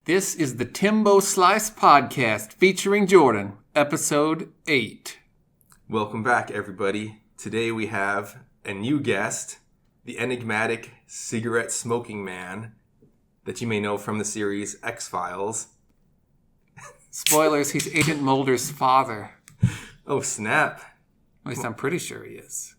This is the Timbo Slice Podcast featuring Jordan, Episode 8. Welcome back, everybody. Today we have a new guest, the enigmatic cigarette smoking man that you may know from the series X-Files. Spoilers, he's Agent Mulder's father. Oh, snap. At least I'm pretty sure he is.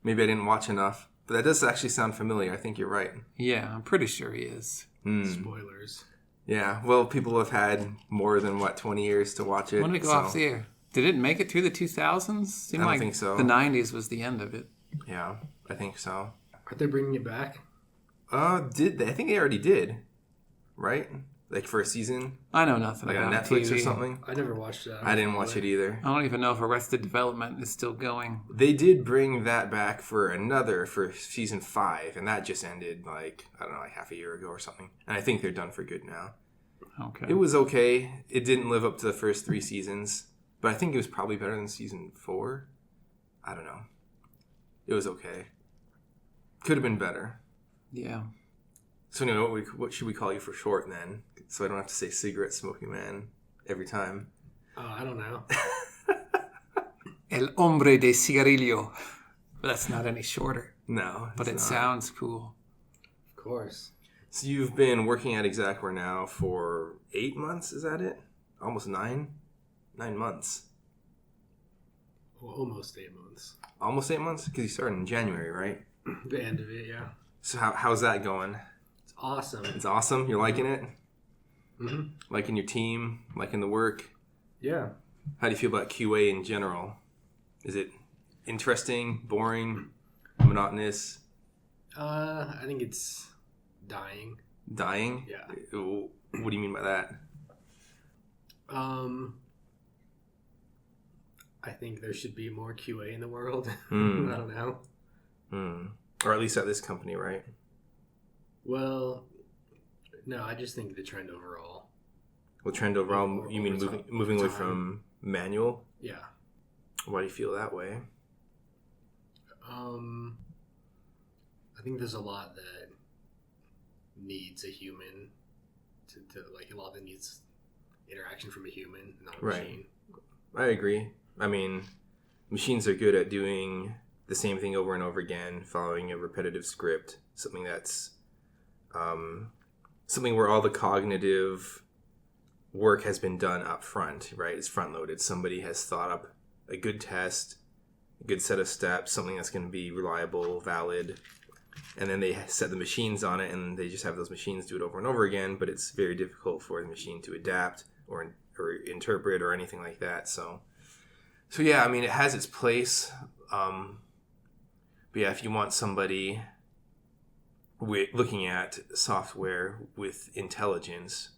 Maybe I didn't watch enough, but that does actually sound familiar. I think you're right. Yeah, I'm pretty sure he is. Spoilers. Yeah, well, people have had more than, 20 years to watch it. When did it go off the air? Did it make it through the 2000s? Seemed I don't like think so. The 90s was the end of it. Yeah, I think so. Aren't they bringing it back? Did they? I think they already did, right? Like for a season? I know nothing Like about on Netflix TV. or something? I never watched that. I didn't watch it either. I don't even know if Arrested Development is still going. They did bring that back for season 5, and that just ended like half a year ago or something. And I think they're done for good now. Okay. It was okay. It didn't live up to the first 3 seasons, but I think it was probably better than season 4. I don't know. It was okay. Could have been better. Yeah. So anyway, what should we call you for short then? So I don't have to say cigarette smoking man every time. Oh, I don't know. El hombre de cigarillo. But that's not any shorter. No. But it not. sounds cool. Of course. So you've been working at Exactware now for 8 months, is that it? Almost 9? 9 months. Well, almost 8 months. Almost 8 months? Because you started in January, right? The end of it, yeah. So how's that going? It's awesome. It's awesome? You're liking it? Mm-hmm. Liking your team? Liking the work? Yeah. How do you feel about QA in general? Is it interesting, boring, monotonous? I think it's dying. Dying? Yeah. What do you mean by that? I think there should be more QA in the world. I Mm. don't know. Or at least at this company, right? Well, no, I just think the trend overall. Well, trend overall, you mean moving away from manual? Yeah. Why do you feel that way? I think there's a lot that needs a human to like a lot that needs interaction from a human, not a machine. I agree. I mean, machines are good at doing the same thing over and over again, following a repetitive script, something that's something where all the cognitive work has been done up front, right? It's front loaded. Somebody has thought up a good test, a good set of steps, something that's going to be reliable, valid, and then they set the machines on it, and they just have those machines do it over and over again, but it's very difficult for the machine to adapt or interpret or anything like that. So yeah, I mean, it has its place. But yeah, if you want somebody looking at software with intelligence,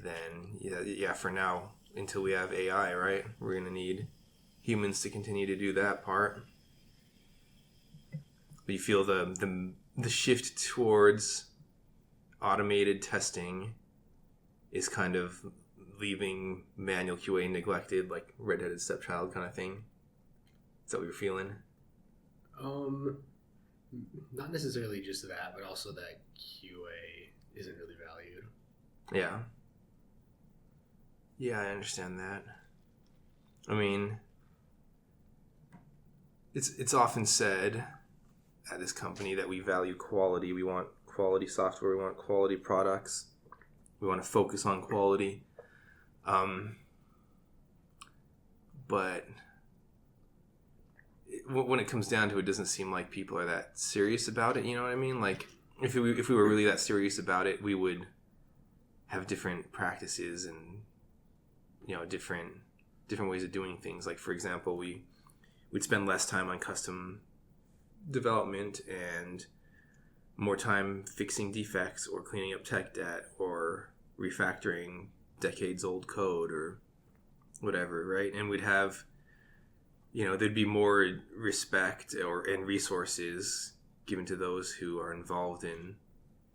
then yeah, for now, until we have AI, right, we're going to need humans to continue to do that part. But you feel the shift towards automated testing is kind of leaving manual QA neglected, like redheaded stepchild kind of thing. Is that what you're feeling? Not necessarily just that, but also that QA isn't really valued. Yeah. Yeah, I understand that. I mean, it's often said at this company that we value quality. We want quality software. We want quality products. We want to focus on quality. But when it comes down to it, doesn't seem like people are that serious about it. You know what I mean? Like, if we were really that serious about it, we would have different practices and, different ways of doing things. Like, for example, we'd spend less time on custom development and more time fixing defects or cleaning up tech debt or refactoring decades old code or whatever, right? And we'd have, there'd be more respect and resources given to those who are involved in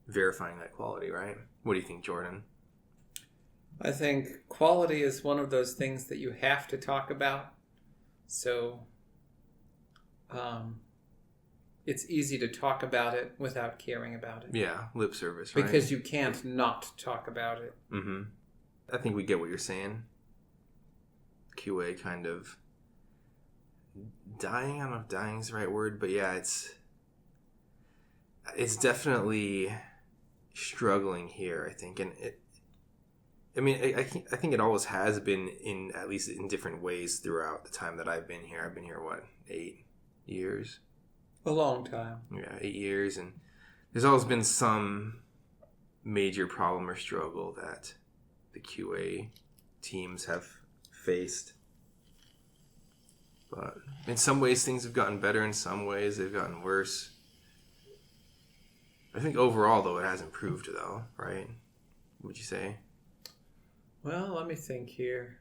verifying that quality, right? What do you think, Jordan? I think quality is one of those things that you have to talk about. So, it's easy to talk about it without caring about it. Yeah, lip service, right? Because you can't not talk about it. Mm-hmm. I think we get what you're saying. QA kind of dying. I don't know if dying is the right word, but yeah, it's definitely struggling here, I think. And I think it always has been, in at least in different ways throughout the time that I've been here. I've been here, 8 years? A long time. Yeah, 8 years. And there's always been some major problem or struggle that the QA teams have faced. But in some ways, things have gotten better. In some ways, they've gotten worse. I think overall, though, it has improved, though, right? Would you say? Well, let me think here.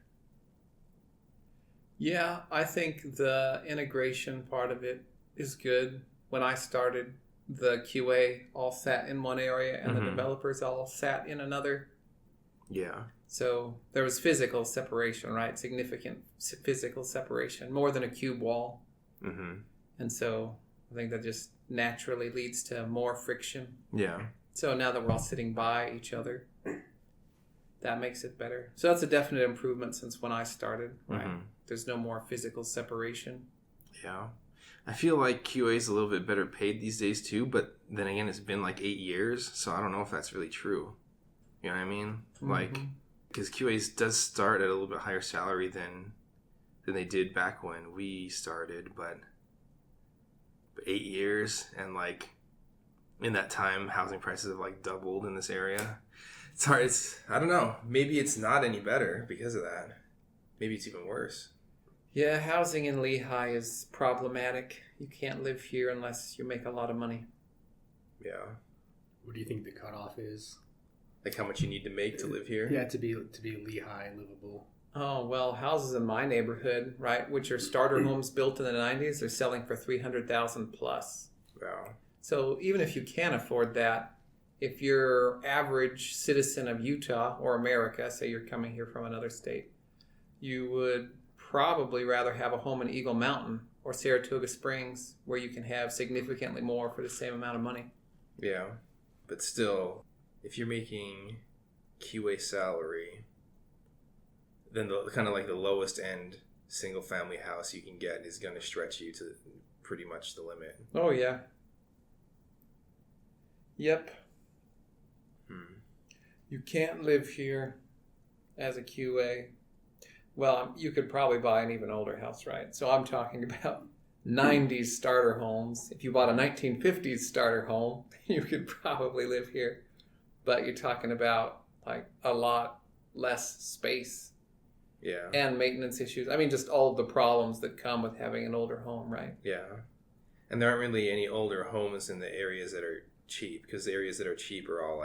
Yeah, I think the integration part of it is good. When I started, the QA all sat in one area and the developers all sat in another. Yeah. So there was physical separation, right? Significant physical separation, more than a cube wall. Mm-hmm. And so I think that just naturally leads to more friction. Yeah. So now that we're all sitting by each other, that makes it better. So that's a definite improvement since when I started, right? Mm-hmm. There's no more physical separation. Yeah. I feel like QA is a little bit better paid these days too, but then again, it's been 8 years, so I don't know if that's really true. You know what I mean? Mm-hmm. Because QA does start at a little bit higher salary than they did back when we started, but 8 years, and in that time, housing prices have doubled in this area. It's hard. I don't know. Maybe it's not any better because of that. Maybe it's even worse. Yeah, housing in Lehigh is problematic. You can't live here unless you make a lot of money. Yeah. What do you think the cutoff is? How much you need to make to live here? Yeah, to be Lehigh livable. Oh, well, houses in my neighborhood, right, which are starter homes built in the 90s, are selling for $300,000 plus. Wow. So even if you can't afford that, if you're average citizen of Utah or America, say you're coming here from another state, you would probably rather have a home in Eagle Mountain or Saratoga Springs where you can have significantly more for the same amount of money. Yeah. But still, if you're making QA salary, then the lowest end single family house you can get is going to stretch you to pretty much the limit. Oh, yeah. Yep. You can't live here as a QA. Well, you could probably buy an even older house, right? So I'm talking about 90s starter homes. If you bought a 1950s starter home, you could probably live here. But you're talking about a lot less space. Yeah. And maintenance issues. I mean, just all the problems that come with having an older home, right? Yeah. And there aren't really any older homes in the areas that are cheap, because the areas that are cheap are all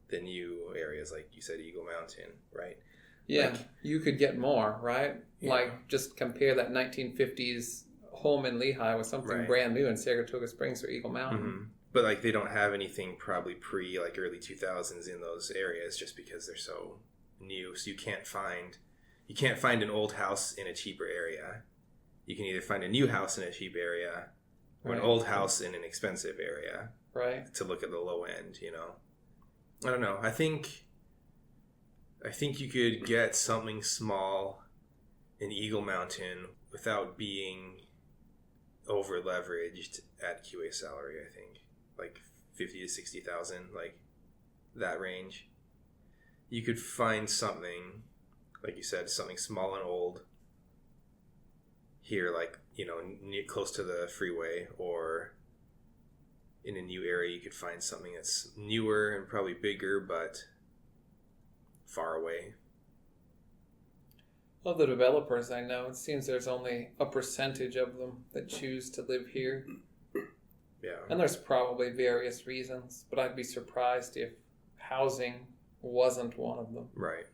the new areas, like you said, Eagle Mountain, right? Yeah, you could get more, right? Yeah. Just compare that 1950s home in Lehigh with something brand new in Saratoga Springs or Eagle Mountain. Mm-hmm. But they don't have anything probably pre early 2000s in those areas, just because they're so new. So you can't find an old house in a cheaper area. You can either find a new house in a cheap area or an old house in an expensive area. Right. To look at the low end, I don't know. I think you could get something small in Eagle Mountain without being over leveraged at QA salary. I think 50 to 60,000, that range. You could find something, like you said, something small and old here, close to the freeway, or in a new area. You could find something that's newer and probably bigger, but far away. Of the developers I know, it seems there's only a percentage of them that choose to live here. Yeah. And there's probably various reasons, but I'd be surprised if housing wasn't one of them. Right.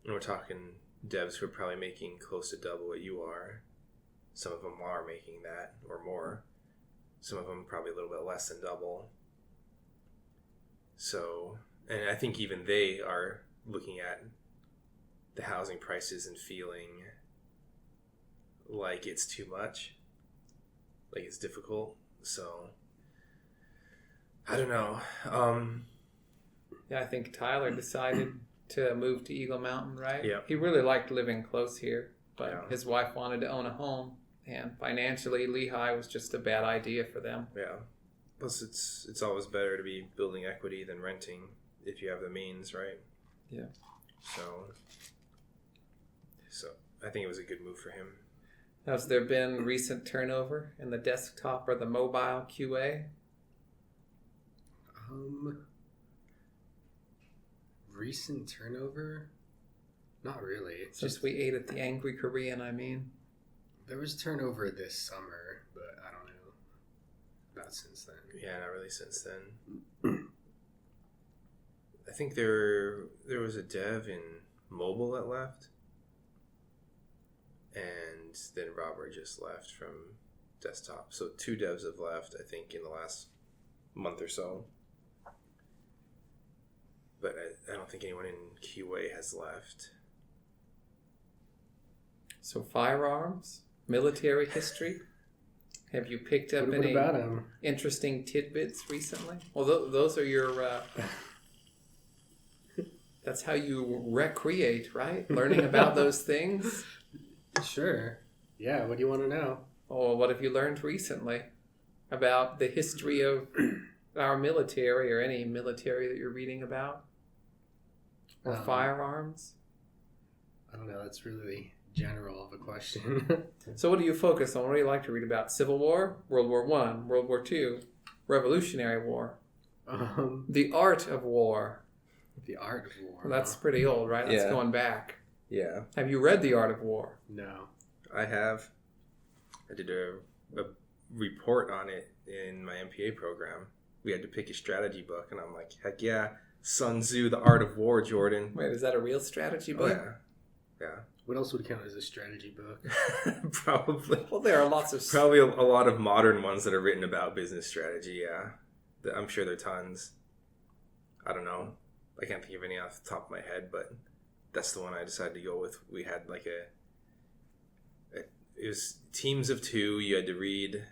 And we're talking devs who are probably making close to double what you are. Some of them are making that or more. Some of them probably a little bit less than double. So, and I think even they are looking at the housing prices and feeling like it's too much, like it's difficult. So I don't know. Yeah, I think Tyler decided to move to Eagle Mountain, right? Yeah. He really liked living close here, but Yeah. his wife wanted to own a home, and financially, Lehigh was just a bad idea for them. Yeah. Plus, it's always better to be building equity than renting if you have the means, right? Yeah. So I think it was a good move for him. Has there been recent turnover in the desktop or the mobile QA? Recent turnover? Not really. Since we ate at the Angry Korean, I mean. There was turnover this summer, but I don't know about since then. Yeah, not really since then. I think there was a dev in mobile that left, and then Robert just left from desktop. So 2 devs have left, I think, in the last month or so. But I don't think anyone in QA has left. So firearms, military history. Have you picked up What any about him? interesting tidbits recently? Well, those are your. That's how you recreate, right? Learning about those things. Sure. Yeah, what do you want to know? Oh, what have you learned recently about the history of our military or any military that you're reading about? Or firearms? I don't know, that's really general of a question. So what do you focus on? What do you like to read about? Civil War? World War I? World War II? Revolutionary War? The Art of War? The Art of War. Well, that's pretty old, right? That's Yeah. going back. Yeah, Have you read The Art of War? No. I have. I did a report on it in my MPA program. We had to pick a strategy book, and I'm like, heck yeah, Sun Tzu, The Art of War, Jordan. Wait, is that a real strategy Oh, book? yeah. What else would count as a strategy book? Probably. Well, there are lots of... Probably a lot of modern ones that are written about business strategy, yeah. I'm sure there are tons. I don't know. I can't think of any off the top of my head, but that's the one I decided to go with. We had like it was teams of 2. You had to read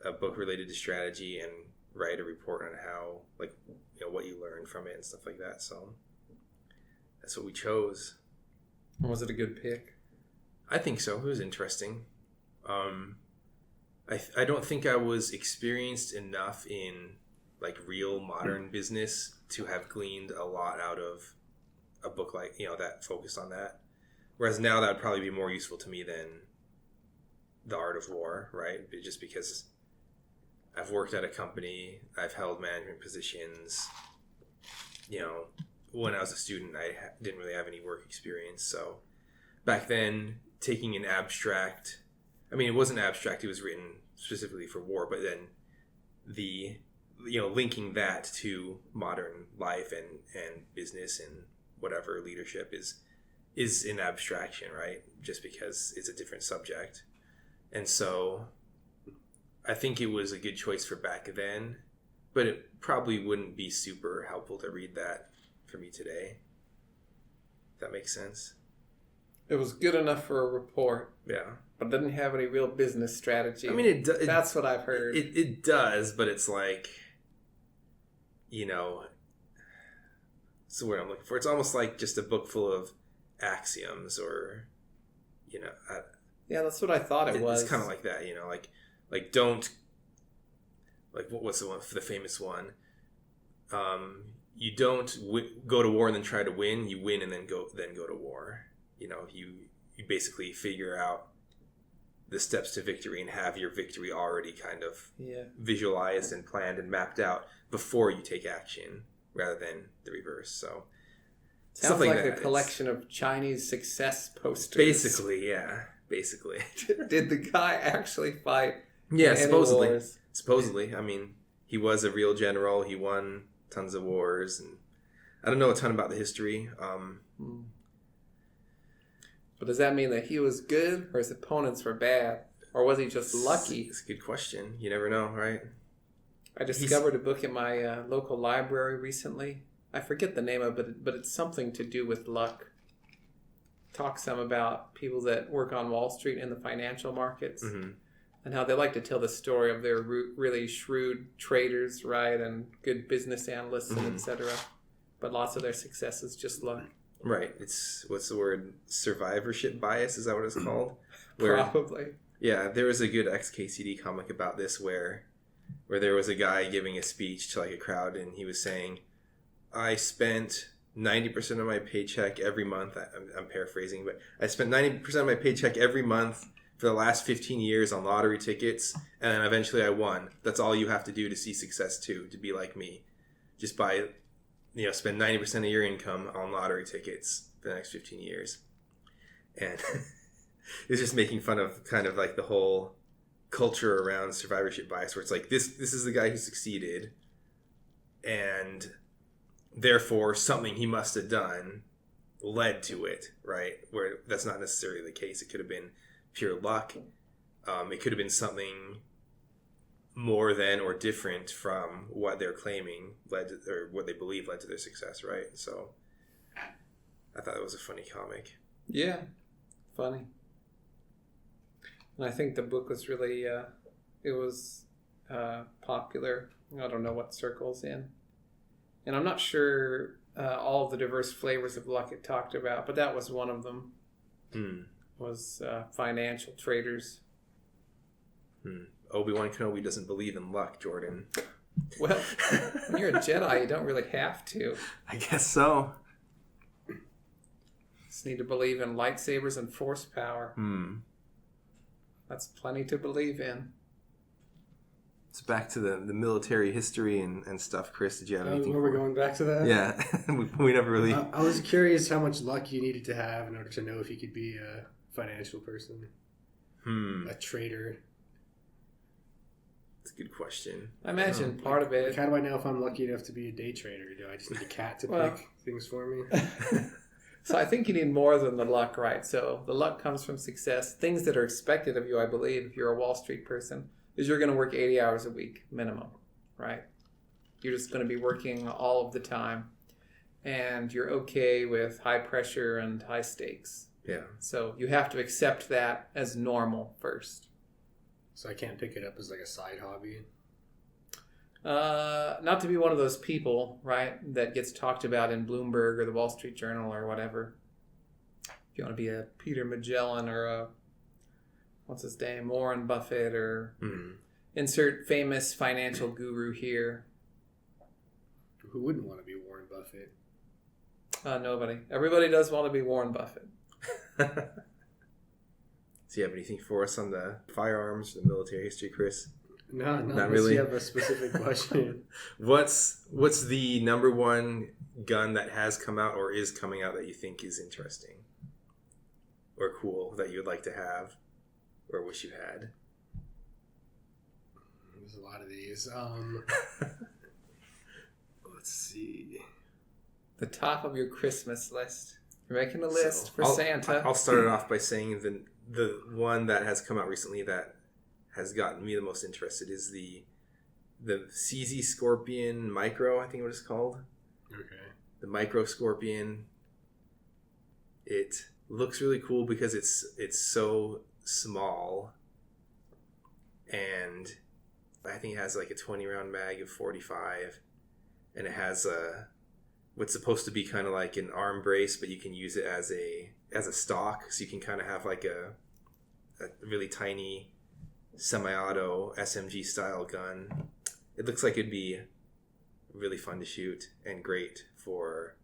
a book related to strategy and write a report on how, like, you know, what you learned from it and stuff like that. So that's what we chose. Was it a good pick? I think so. It was interesting. I don't think I was experienced enough in like real modern business to have gleaned a lot out of a book like, you know, that focused on that. Whereas now that would probably be more useful to me than The Art of War, right? Just because I've worked at a company, I've held management positions. You know, when I was a student, I didn't really have any work experience. So back then, taking an abstract, I mean, it wasn't abstract, it was written specifically for war, but then linking that to modern life and business and whatever leadership is an abstraction, right? Just because it's a different subject. And so I think it was a good choice for back then, but it probably wouldn't be super helpful to read that for me today. If that makes sense. It was good enough for a report, Yeah. but didn't have any real business strategy. I mean, that's what I've heard. It does, but it's like, you know, it's the word I'm looking for. It's almost like just a book full of axioms, or, you know, yeah, that's what I thought it was. It's kind of like that, you know, like don't, like what's the one, the famous one? You don't go to war and then try to win. You win and then go to war. You know, you basically figure out the steps to victory and have your victory already kind of visualized and planned and mapped out before you take action, rather than the reverse. So sounds like a collection of Chinese success posters. Basically, yeah. Basically. Did the guy actually fight? Yeah, supposedly. Wars? Supposedly. I mean, he was a real general. He won tons of wars, and I don't know a ton about the history. But does that mean that he was good, or his opponents were bad, or was he just lucky? It's a good question. You never know, right? I discovered a book in my local library recently. I forget the name of it, but it's something to do with luck. Talks some about people that work on Wall Street in the financial markets. Mm-hmm. and how they like to tell the story of their really shrewd traders, right, and good business analysts, and etc. But lots of their success is just luck. Right. It's, what's the word? Survivorship bias, is that what it's called? Probably. Yeah, there was a good XKCD comic about this where there was a guy giving a speech to like a crowd, and he was saying, I spent 90% of my paycheck every month. I'm paraphrasing, but I spent 90% of my paycheck every month for the last 15 years on lottery tickets, and then eventually I won. That's all you have to do to see success too, to be like me. Just buy, spend 90% of your income on lottery tickets for the next 15 years. And it's just making fun of kind of like the whole culture around survivorship bias, where it's like, this is the guy who succeeded, and therefore something he must have done led to it, right? Where that's not necessarily the case. It could have been pure luck. It could have been something more than or different from what they're claiming led to, or what they believe led to their success, right? So I thought it was a funny comic. Yeah, funny. And I think the book was really, it was popular. I don't know what circles in. And I'm not sure all of the diverse flavors of luck it talked about, but that was one of them. Was financial traders. Obi-Wan Kenobi doesn't believe in luck, Jordan. Well, when you're a Jedi, you don't really have to. I guess so. Just need to believe in lightsabers and force power. That's plenty to believe in. It's back to the military history and stuff. Chris, did you have anything? Were we going back to that? Yeah, we never really... I was curious how much luck you needed to have in order to know if you could be a financial person. A trader. That's a good question. I imagine part of it... How do I know if I'm lucky enough to be a day trader? Do I just need a cat to pick things for me? So I think you need more than the luck, right? So the luck comes from success. Things that are expected of you, I believe, if you're a Wall Street person, is you're going to work 80 hours a week minimum, right? You're just going to be working all of the time, and you're okay with high pressure and high stakes. Yeah. So you have to accept that as normal first. So I can't pick it up as like a side hobby? Not to be one of those people, right, that gets talked about in Bloomberg or the Wall Street Journal or whatever. If you want to be a Peter Magellan or a, what's his name, Warren Buffett, or insert famous financial guru here. Who wouldn't want to be Warren Buffett? Nobody. Everybody does want to be Warren Buffett. Do you have anything for us on the firearms, the military history, Chris? No, not really. You have a specific question. What's the number one gun that has come out or is coming out that you think is interesting or cool that you would like to have or wish you had? There's a lot of these. Let's see. The top of your Christmas list. You're making a list for I'll, Santa. I'll start it off by saying the one that has come out recently that has gotten me the most interested is the CZ Scorpion Micro, I think what it's called. Okay. The Micro Scorpion. It looks really cool because it's so small, and I think it has like a 20 round mag of 45, and it has what's supposed to be kind of like an arm brace, but you can use it as a stock, so you can kind of have like a really tiny semi-auto SMG style gun. It looks like it'd be really fun to shoot and great for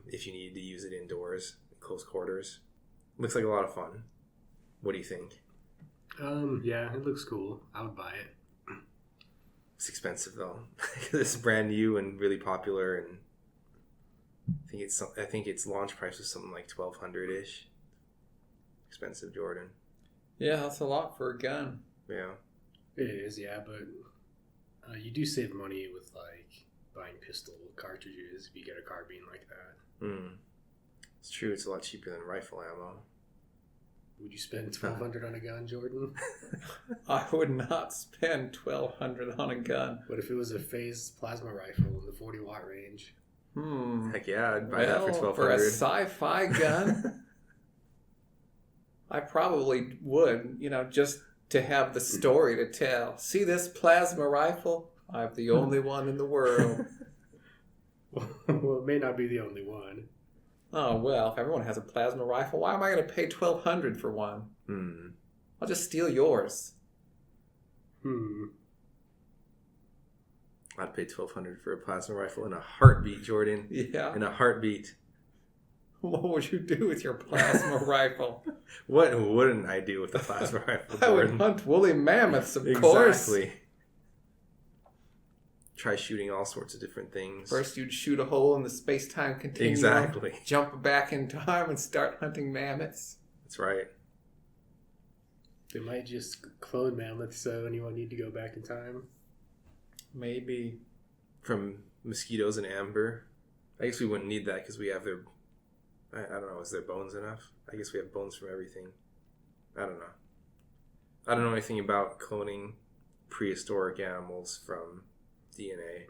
if you need to use it indoors, close quarters. Looks like a lot of fun. What do you think? Yeah, it looks cool. I would buy it. It's expensive though. It's brand new and really popular, and I think its launch price was something like $1,200 ish. Expensive, Jordan. Yeah, that's a lot for a gun. Yeah. It is, yeah, but you do save money with like buying pistol cartridges if you get a carbine like that. It's true. It's a lot cheaper than rifle ammo. Would you spend $1,200 on a gun, Jordan? I would not spend $1,200 on a gun. What if it was a phased plasma rifle in the 40-watt range? Heck yeah, I'd buy that for $1,200. For a sci-fi gun, I probably would. Just to have the story to tell. See this plasma rifle? I'm the only one in the world. Well, it may not be the only one. Oh, well, if everyone has a plasma rifle, why am I going to pay $1,200 for one? I'll just steal yours. I'd pay $1,200 for a plasma rifle in a heartbeat, Jordan. Yeah. In a heartbeat. What would you do with your plasma rifle? What wouldn't I do with a plasma rifle, I would Jordan? hunt woolly mammoths, of course. Exactly. Try shooting all sorts of different things. First, you'd shoot a hole in the space-time continuum. Exactly. Jump back in time and start hunting mammoths. That's right. They might just clone mammoths, so anyone need to go back in time. Maybe. From mosquitoes and amber. I guess we wouldn't need that because we have their... I don't know. Is their bones enough? I guess we have bones from everything. I don't know. I don't know anything about cloning prehistoric animals from DNA.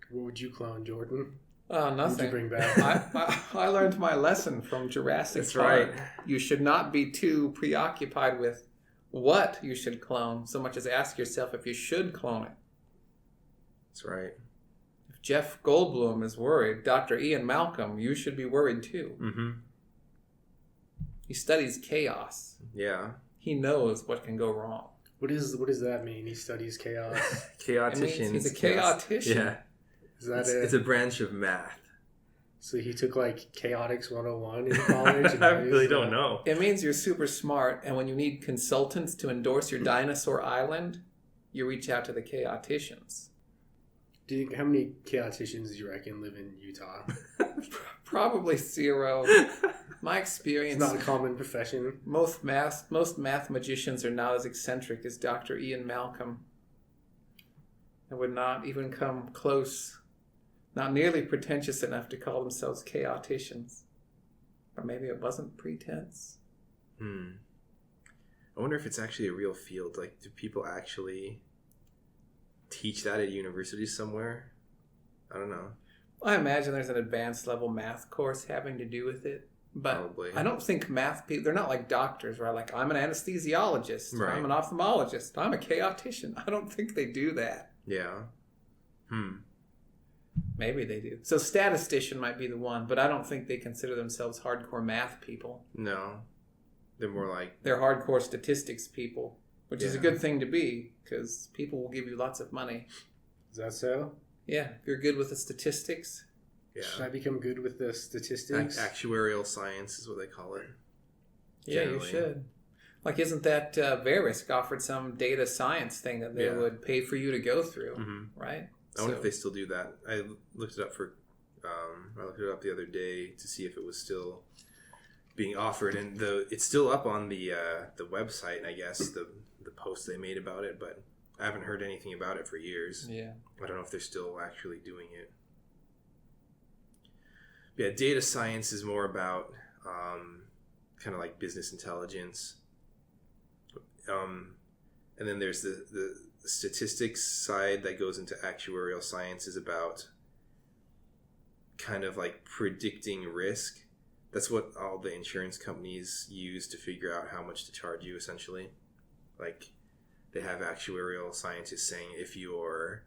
What would you clone, Jordan? Nothing. What would you bring back? I learned my lesson from Jurassic That's Park. right. You should not be too preoccupied with what you should clone, so much as ask yourself if you should clone it. That's right. If Jeff Goldblum is worried, Dr. Ian Malcolm, you should be worried too. Mm-hmm. He studies chaos. Yeah. He knows what can go wrong. What does that mean? He studies chaos. Chaoticians. He's a chaotician. Yeah. Is that It's a branch of math. So he took like Chaotix 101 in college? And I really don't know. It means you're super smart, and when you need consultants to endorse your dinosaur island, you reach out to the chaoticians. How many chaoticians do you reckon live in Utah? Probably 0. My experience, It's not a common profession. most math magicians are not as eccentric as Dr. Ian Malcolm. And would not even come close, not nearly pretentious enough to call themselves chaoticians. Or maybe it wasn't pretense. I wonder if it's actually a real field. Like, do people actually teach that at universities somewhere? I don't know. I imagine there's an advanced level math course having to do with it. But Probably. I don't think math people, they're not like doctors, right? Like, I'm an anesthesiologist, Right. I'm an ophthalmologist, I'm a chaotician. I don't think they do that. Yeah. Maybe they do. So statistician might be the one, but I don't think they consider themselves hardcore math people. No. They're more like... They're hardcore statistics people, which is a Yeah. good thing to be, because people will give you lots of money. Is that so? Yeah, if you're good with the statistics. Should I Yeah. become good with the statistics? Actuarial science is what they call it. Yeah, Generally. you should. Like, isn't that Verisk offered some data science thing that they Yeah. would pay for you to go through, Mm-hmm. right? I wonder if they still do that. I looked it up I looked it up the other day to see if it was still being offered, and it's still up on the website. I guess the post they made about it, but I haven't heard anything about it for years. Yeah. I don't know if they're still actually doing it. Yeah, data science is more about kind of like business intelligence. And then there's the statistics side that goes into actuarial science, is about kind of like predicting risk. That's what all the insurance companies use to figure out how much to charge you, essentially. Like, they have actuarial scientists saying if you're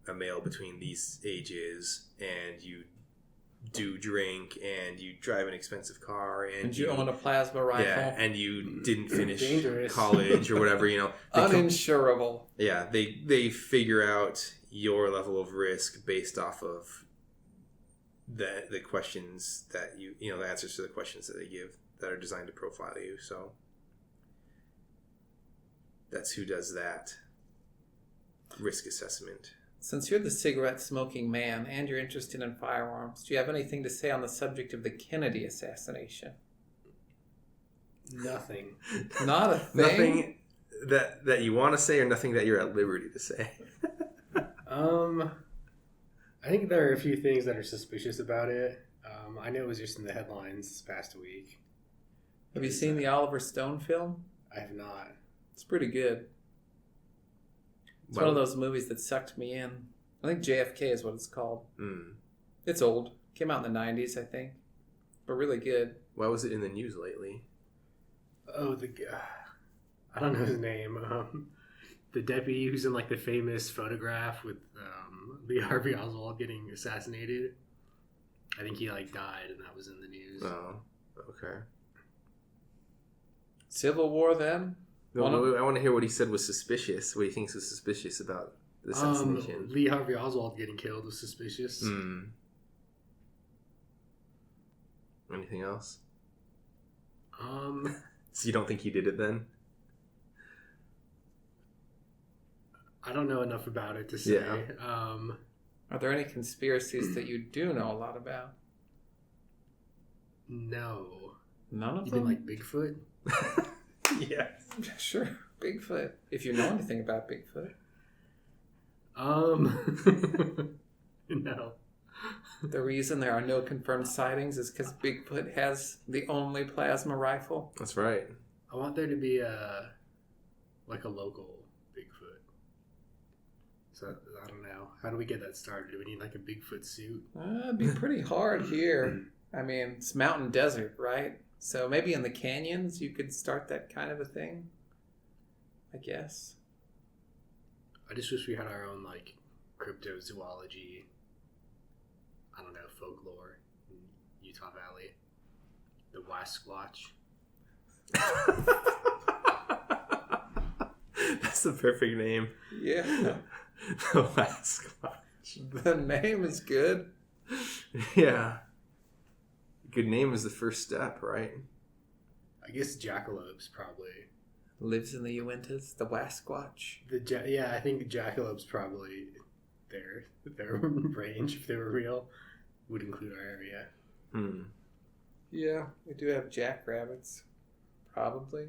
a male between these ages and you do drink and you drive an expensive car and you own a plasma rifle. yeah, and you didn't finish Dangerous. college or whatever, they Uninsurable. they figure out your level of risk based off of the questions that the answers to the questions that they give that are designed to profile you. So that's who does that risk assessment. Since you're the cigarette-smoking man and you're interested in firearms, do you have anything to say on the subject of the Kennedy assassination? Nothing. Not a thing? Nothing that you want to say, or nothing that you're at liberty to say. I think there are a few things that are suspicious about it. I know it was just in the headlines this past week. Have you seen the Oliver Stone film? I have not. It's pretty good. It's one of those movies that sucked me in. I think JFK is what it's called. It's old. Came out in the 90s, I think. But really good. Why was it in the news lately? Oh, I don't know his name. The deputy who's in like the famous photograph with Lee Harvey Oswald getting assassinated. I think he like died, and that was in the news. Oh, okay. Civil War then? No, I want to hear what he said was suspicious. What he thinks was suspicious about the assassination. Lee Harvey Oswald getting killed was suspicious. Anything else? Um, So you don't think he did it then? I don't know enough about it to say. Yeah. Are there any conspiracies that you do know a lot about? No. None of You them? mean like Bigfoot? Yeah. Sure, Bigfoot. If you know anything about Bigfoot. No. The reason there are no confirmed sightings is because Bigfoot has the only plasma rifle. That's right. I want there to be a local Bigfoot. So I don't know. How do we get that started? Do we need like a Bigfoot suit? It'd be pretty hard here. I mean, it's mountain desert, right? So maybe in the canyons you could start that kind of a thing. I guess. I just wish we had our own like cryptozoology. I don't know, folklore in Utah Valley. The Wasquatch. That's the perfect name. Yeah. The Wasquatch. The name is good. Yeah. Good name is the first step, right? I guess jackalopes probably. Lives in the Uintas, the Wasquatch. I think jackalopes probably their range, if they were real, would include our area. Yeah, we do have jackrabbits. Probably.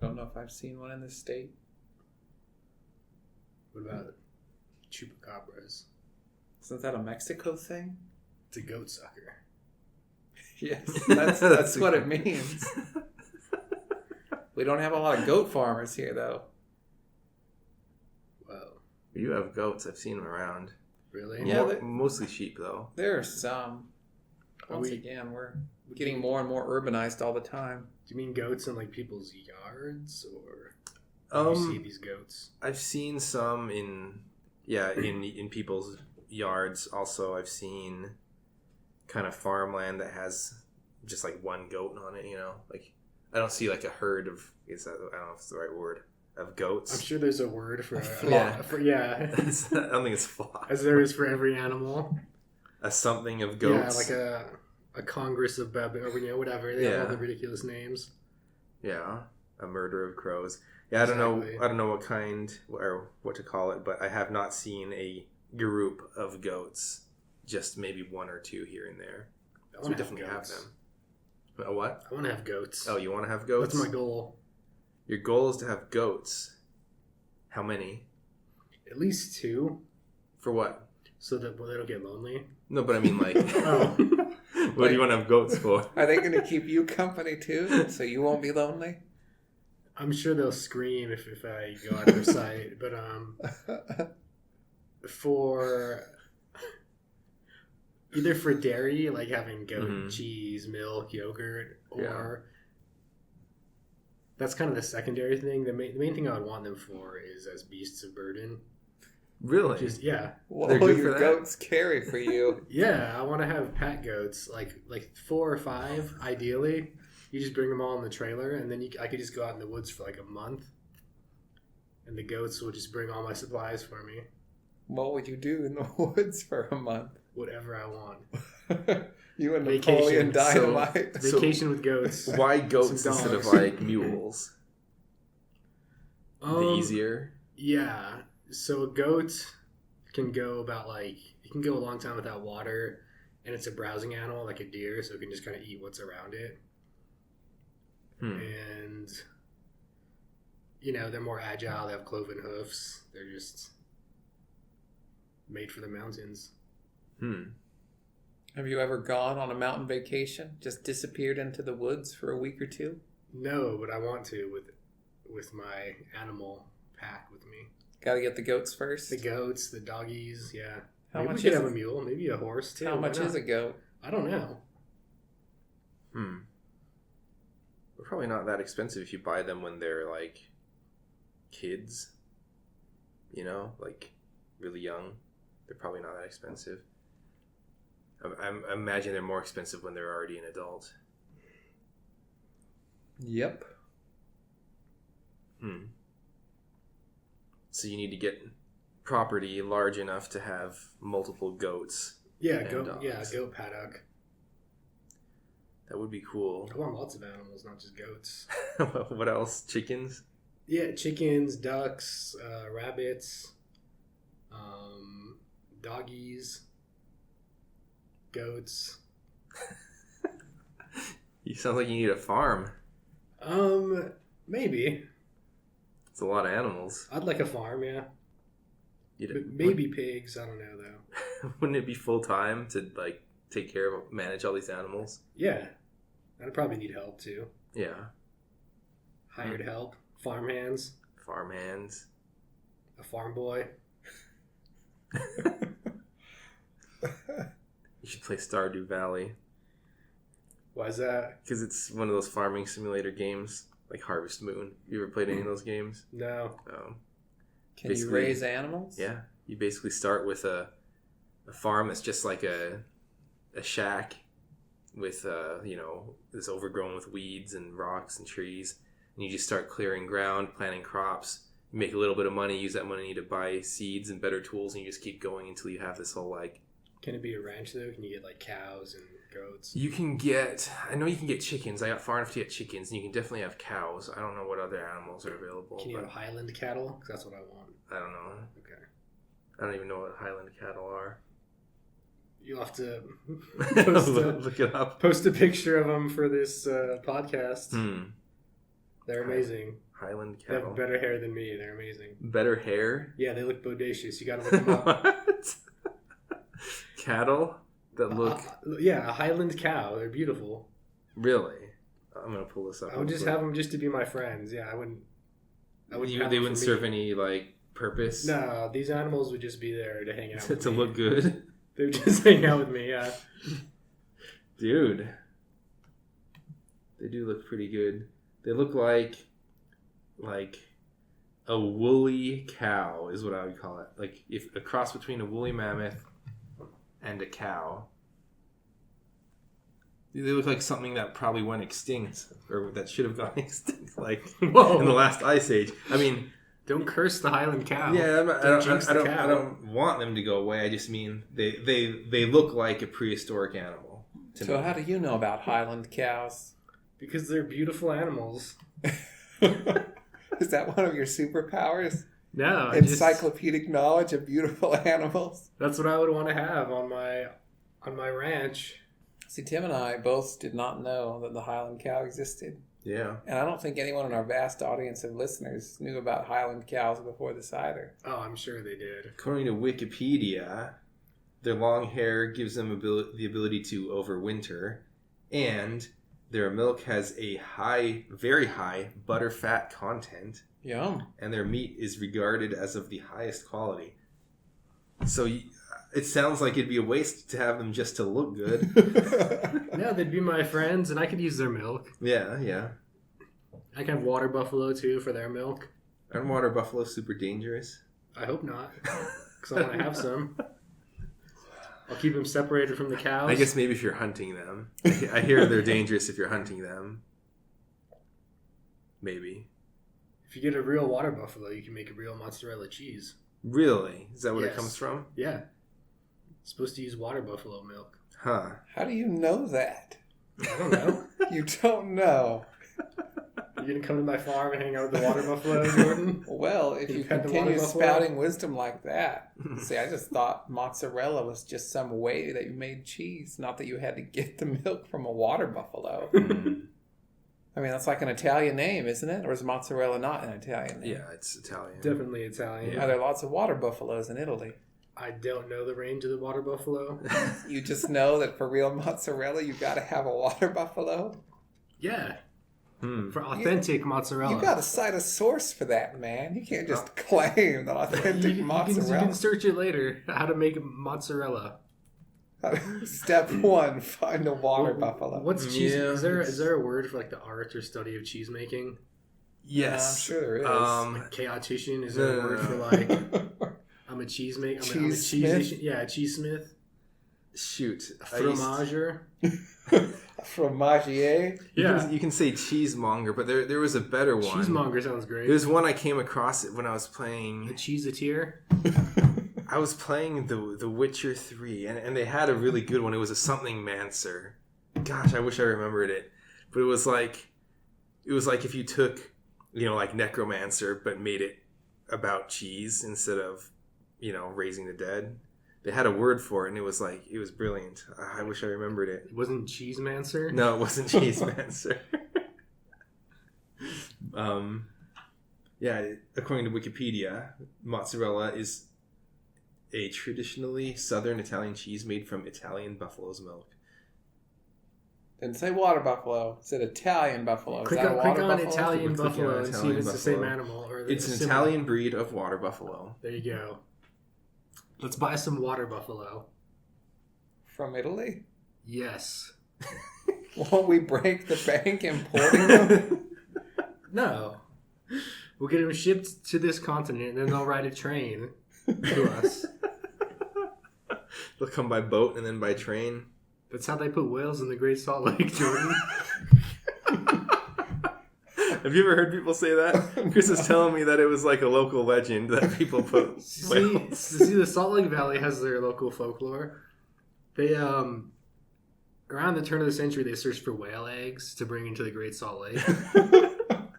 Don't know if I've seen one in this state. What about chupacabras? Isn't that a Mexico thing? It's a goat sucker. Yes, that's what it means. We don't have a lot of goat farmers here, though. Well, You have goats. I've seen them around. really? Yeah, Mostly sheep, though. There are some. Once again, we're getting more and more urbanized all the time. Do you mean goats in like people's yards, or do you see these goats? I've seen some in people's yards. Also, I've seen kind of farmland that has just like one goat on it. You know, like I don't see like a herd of. I don't know if it's the right word of goats. I'm sure there's a word for Yeah. yeah, I don't think it's flock. as there is for every animal. A something of goats. Yeah, like a congress of baboon, or whatever. They have all the ridiculous names. Yeah, a murder of crows. Yeah, I don't know. Exactly. I don't know what kind or what to call it, but I have not seen a group of goats. Just maybe one or two here and there. I So we definitely have them. A what? I want to have goats. Oh, you want to have goats? That's my goal. Your goal is to have goats. How many? At least 2, For what? so that they don't get lonely. No, but I mean like. Oh. What do you want to have goats for? Are they going to keep you company too, so you won't be lonely? I'm sure they'll scream if I go out of their sight, but for either for dairy, like having goat cheese, milk, yogurt, or that's kind of the secondary thing. The main thing I would want them for is as beasts of burden. Really? Just What They're will good your for that? goats carry for you? yeah, I want to have pet goats, like 4 or 5, ideally. You just bring them all in the trailer, and then I could just go out in the woods for like a month, and the goats will just bring all my supplies for me. What would you do in the woods for a month? Whatever I want. You and Vacation. Napoleon Dynamite. Vacation with goats. Why goats Some instead of dogs. like mules? The easier. Yeah. So a goat can go it can go a long time without water, and it's a browsing animal like a deer, so it can just kind of eat what's around it. And they're more agile. They have cloven hoofs. They're just made for the mountains. Have you ever gone on a mountain vacation? Just disappeared into the woods for a week or 2? No, but I want to with my animal pack with me. Got to get the goats first. The goats, the doggies, yeah. How Maybe much we could is have it? a mule, maybe a horse too. How much Why is not? a goat? I don't know. They're probably not that expensive if you buy them when they're like kids. You know, like really young. They're probably not that expensive. I imagine they're more expensive when they're already an adult. Yep. So you need to get property large enough to have multiple goats. Yeah, And goat paddock. That would be cool. I want lots of animals, not just goats. What else? Chickens? Yeah, chickens, ducks, rabbits, doggies, goats. You sound like you need a farm. Maybe. It's a lot of animals. I'd like a farm, yeah. Maybe pigs. I don't know though. Wouldn't it be full time to like take care of, manage all these animals? Yeah, I'd probably need help too. Yeah, Hired help, farm hands, farm hands. a farm boy. You should play Stardew Valley Why is that? because it's one of those farming simulator games like Harvest Moon. You ever played any of those games? No. Can you Basically- raise animals? Yeah, you basically start with a farm that's just like a shack with it's overgrown with weeds and rocks and trees, and you just start clearing ground, planting crops. You make a little bit of money, use that money to buy seeds and better tools, and you just keep going until you have this whole like. Can it be a ranch though? Can you get like cows and goats? I know you can get chickens. I got far enough to get chickens, and you can definitely have cows. I don't know what other animals are available. Can you but have Highland cattle? Because that's what I want. I don't know. Okay. I don't even know what Highland cattle are. You'll have to Look it up. post a picture of them for this podcast. They're amazing. Highland They cattle. have better hair than me. They're amazing. Better hair? Yeah, they look bodacious. You gotta look them up. What? Cattle that look Yeah, a Highland cow. They're beautiful. really. I'm gonna pull this up. I would just have them just to be my friends. Yeah, I wouldn't. have They them wouldn't for serve me. any like purpose. No, these animals would just be there to hang out. with to me. look good, They would just hang out with me. Yeah. dude. They do look pretty good. They look like a woolly cow is what I would call it. Like if a cross between a woolly mammoth and a cow. They look like something that probably went extinct or that should have gone extinct, like Whoa! in the last ice age. I mean, Don't curse the Highland cow. yeah, Don't jinx the cow. I don't want them to go away. I just mean they look like a prehistoric animal. To So me. how do you know about Highland cows? Because they're beautiful animals. Is that one of your superpowers? No, Encyclopedic knowledge of beautiful animals? That's what I would want to have on my ranch. See, Tim and I both did not know that the Highland cow existed. Yeah. And I don't think anyone in our vast audience of listeners knew about Highland cows before this either. Oh, I'm sure they did. According to Wikipedia, their long hair gives them the ability to overwinter, and their milk has a very high butter fat content, Yum. and their meat is regarded as of the highest quality. So it sounds like it'd be a waste to have them just to look good. Yeah, they'd be my friends, and I could use their milk. Yeah. I can have water buffalo too for their milk. Aren't water buffalo super dangerous? I hope not, because I want to have some. I'll keep them separated from the cows. I guess maybe if you're hunting them. I hear they're dangerous if you're hunting them. Maybe. If you get a real water buffalo, you can make a real mozzarella cheese. Really? Is that where Yes. it comes from? Yeah. It's supposed to use water buffalo milk. Huh. How do you know that? I don't know. You don't know. You gonna come to my farm and hang out with the water buffalo, Jordan? Well, if You you pet the continue water buffalo? spouting wisdom like that. See, I just thought mozzarella was just some way that you made cheese, not that you had to get the milk from a water buffalo. I mean, that's like an Italian name, isn't it? Or is mozzarella not an Italian name? Yeah, it's Italian. Definitely Italian. Are there lots of water buffaloes in Italy? I don't know the range of the water buffalo. You just know that for real mozzarella, you got to have a water buffalo? Yeah, Hmm. for authentic mozzarella. You got to cite a source for that, man. You can't just claim that authentic you mozzarella. can search it later. How to make mozzarella. Step 1: find a water buffalo. What's cheese? Yeah, Is there a word for like the art or study of cheese making? Yes. I'm sure there is. Like chaotician? Is there a word for like I'm a cheese maker? I'm a cheese. Yeah, a cheese smith. Shoot. Fromager. Fromagier. Yeah, You can say cheesemonger, but there was a better one. cheesemonger sounds great. There's one I came across when I was A playing. cheeseateer. I was playing the Witcher 3, and they had a really good one. It was a something mancer. Gosh, I wish I remembered it. But it was like if you took, like necromancer, but made it about cheese instead of, raising the dead. They had a word for it, and it was brilliant. I wish I remembered it. It wasn't cheesemancer. No, it wasn't cheesemancer. Yeah, according to Wikipedia, mozzarella is a traditionally southern Italian cheese made from Italian buffalo's milk. Didn't say water buffalo. It said Italian buffalo. Click Is that on, a click water on buffalo? Italian We're clicking buffalo on and see Italian if it's the same buffalo. animal. Or It's an similar. Italian breed of water buffalo. There you go. Let's buy some water buffalo. From Italy? Yes. Won't we break the bank importing them? No. We'll get them shipped to this continent, and then they'll ride a train to us. They'll come by boat and then by train. That's how they put whales in the Great Salt Lake, Jordan. Have you ever heard people say that? Chris is telling me that it was like a local legend that people put whales. See, the Salt Lake Valley has their local folklore. They, around the turn of the century, they searched for whale eggs to bring into the Great Salt Lake.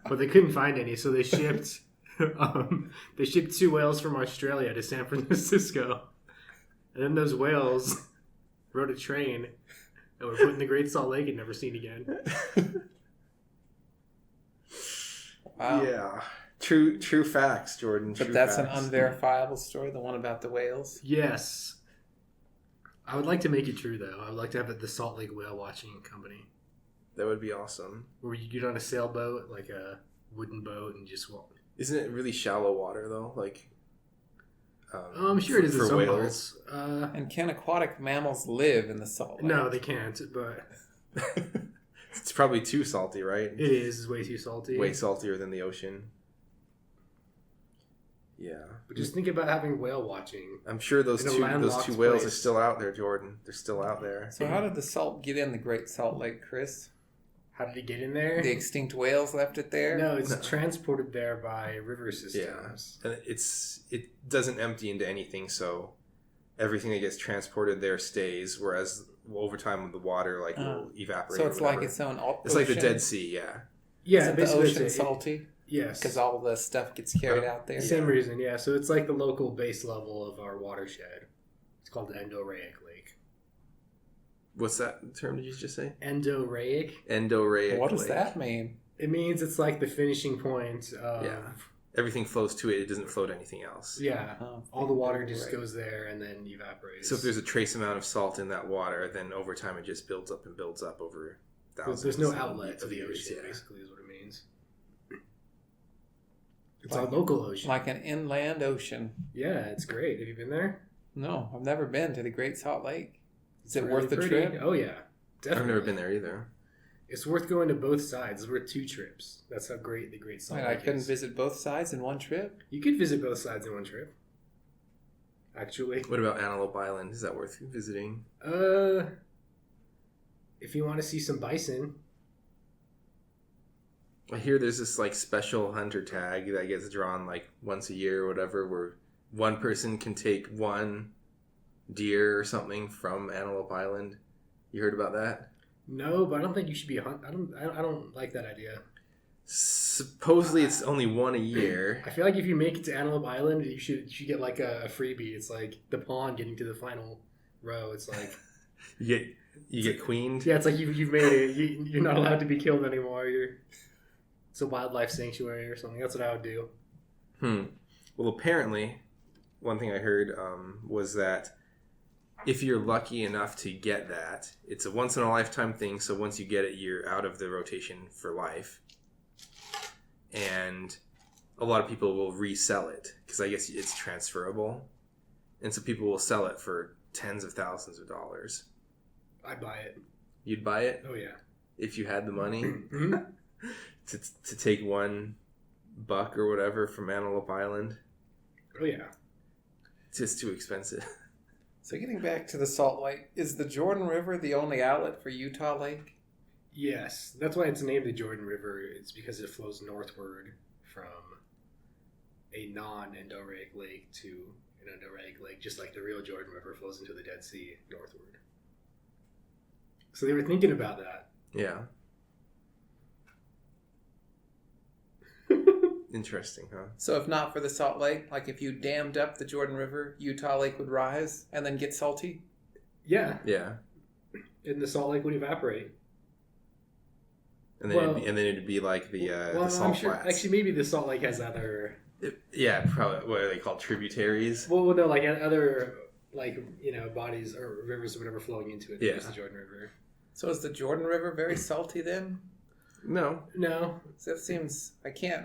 But they couldn't find any, so they shipped 2 whales from Australia to San Francisco. And then those whales rode a train and were put in the Great Salt Lake and never seen again. Wow. Yeah. True facts, Jordan. But true that's facts. an unverifiable story, the one about the whales. Yes. I would like to make it true, though. I would like to have the Salt Lake Whale Watching Company, That would be awesome. where you get on a sailboat, like a wooden boat, and just walk. Isn't it really shallow water though? Like, I'm sure it is in for some whales. parts. And can aquatic mammals live in the salt lake? No, they can't, but It's probably too salty, right? it is way too salty. Way saltier than the ocean. Yeah, But just think about having whale watching. I'm sure those In a two landlocked whales are place. still out there, Jordan. They're still out there. So how did the salt get in the Great Salt Lake, Chris? How did it get in there? The extinct whales left it there? No, it's No. transported there by river systems. And it doesn't empty into anything, so everything that gets transported there stays. Whereas over time, the water will evaporate. So or it's like whatever. its own It's like the ocean? Dead Sea, yeah. Yeah, Isn't the basically ocean it's salty? yes. Because all the stuff gets carried out there? Same reason, yeah. So it's like the local base level of our watershed. It's called the endorheic lake. What's that term did you just say? Endorheic? Endorheic What does lake. that mean? It means it's like the finishing point of... Yeah. Everything flows to it. It doesn't flow to anything else. Yeah. Oh, All the water just right. goes there and then evaporates. So if there's a trace amount of salt in that water, then over time it just builds up and builds up over thousands. There's no outlet to of the years, ocean, yeah. basically, is what it means. It's our local ocean. Like an inland ocean. Yeah, it's great. Have you been there? No, I've never been to the Great Salt Lake. Is it Really worth the pretty. trip? Oh, yeah. Definitely. I've never been there either. It's worth going to both sides. It's worth 2 trips. That's how great the Great Salt Wait, Lake I couldn't is. visit both sides in one trip? You could visit both sides in one trip. Actually. What about Antelope Island? Is that worth visiting? If you want to see some bison, I hear there's this special hunter tag that gets drawn once a year or whatever, where one person can take one deer or something from Antelope Island. You heard about that? no, but I don't think you should be a hunt. I don't like that idea. Supposedly it's only one a year. I feel like if you make it to Antelope Island, you should get like a freebie. It's like the pawn getting to the final row. It's like You get queened. yeah, it's like you've made it. You're not allowed to be killed anymore. It's a wildlife sanctuary or something. That's what I would do. Well, apparently, one thing I heard was that if you're lucky enough to get that, it's a once-in-a-lifetime thing, so once you get it, you're out of the rotation for life. And a lot of people will resell it, because I guess it's transferable. And so people will sell it for tens of thousands of dollars. I'd buy it. You'd buy it Oh yeah. if you had the money Mhm. to take one buck or whatever from Antelope Island. Oh yeah. It's just too expensive. So getting back to the Salt Lake, is the Jordan River the only outlet for Utah Lake? Yes, that's why it's named the Jordan River. It's because it flows northward from a non-endorheic lake to an endorheic lake, just like the real Jordan River flows into the Dead Sea northward. So they were thinking about that. Yeah. Interesting, huh? So if not for the Salt Lake, like if you dammed up the Jordan River, Utah Lake would rise and then get salty? Yeah, Yeah. and the Salt Lake would evaporate. And then it'd be like the salt I'm sure. flats. Actually, maybe the Salt Lake has other. Yeah, probably. What are they called? Tributaries. Well, no, like other bodies or rivers or whatever flowing into it. Yeah. There's the Jordan River. So is the Jordan River very salty then? No. No, So that seems,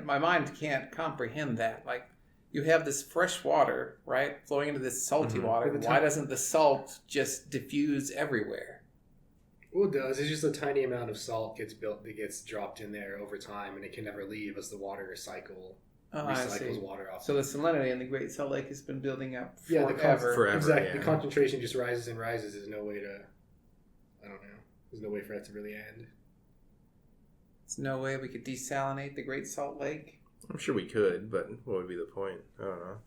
my mind can't comprehend that. Like, you have this fresh water, right, flowing into this salty Mhm. water. But the Why time- doesn't the salt just diffuse everywhere? well, it does. It's just a tiny amount of salt gets dropped in there over time, and it can never leave as the water Oh, I see. recycles water off. So the salinity in the Great Salt Lake has been building up Yeah, forever. Forever, exactly. yeah. The concentration just rises and rises. There's no way to. I don't know. There's no way for it to really end. There's no way we could desalinate the Great Salt Lake. I'm sure we could, but what would be the point? I don't know.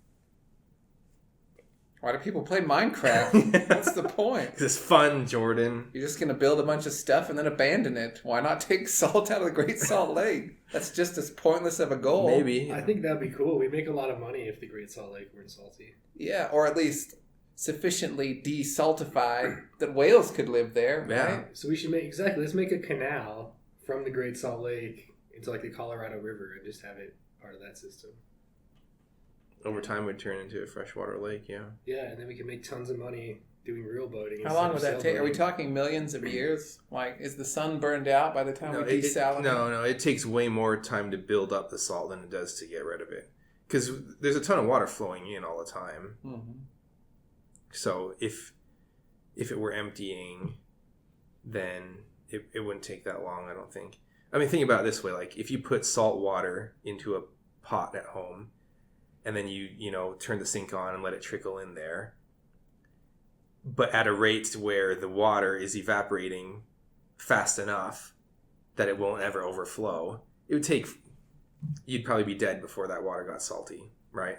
Why do people play Minecraft? What's the point? It's fun, Jordan. You're just going to build a bunch of stuff and then abandon it. Why not take salt out of the Great Salt Lake? That's just as pointless of a goal. Maybe. I think that'd be cool. We'd make a lot of money if the Great Salt Lake weren't salty. Yeah, or at least sufficiently desaltified that whales could live there, Yeah. right? So we should let's make a canal from the Great Salt Lake into like the Colorado River and just have it part of that system. Over time, would turn into a freshwater lake. Yeah. Yeah, and then we can make tons of money doing real boating. How long would instead that of take? Are we sailboating. talking millions of years? Like, is the sun burned out by the time we desalinate? No. It takes way more time to build up the salt than it does to get rid of it. Because there's a ton of water flowing in all the time. Mm-hmm. So if it were emptying, then it wouldn't take that long, I don't think. I mean, think about it this way. Like, if you put salt water into a pot at home, and then you turn the sink on and let it trickle in there, but at a rate where the water is evaporating fast enough that it won't ever overflow, you'd probably be dead before that water got salty, right?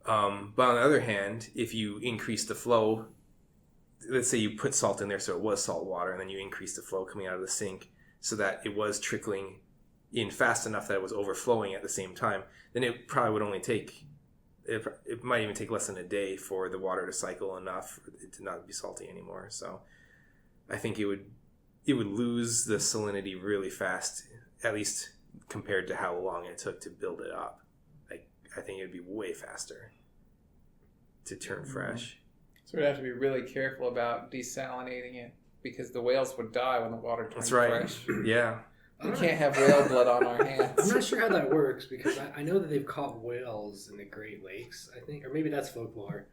But on the other hand, if you increase the flow, let's say you put salt in there so it was salt water, and then you increase the flow coming out of the sink so that it was trickling in fast enough that it was overflowing at the same time, then it probably would only take, it might even take less than a day for the water to cycle enough for it to not be salty anymore. So I think it would lose the salinity really fast, at least compared to how long it took to build it up. Like, I think it would be way faster to turn fresh. So we'd have to be really careful about desalinating it because the whales would die when the water turned That's right. fresh. Yeah. We can't have whale blood on our I'm hands. not sure how that works because I know that they've caught whales in the Great Lakes, I think, or maybe that's folklore.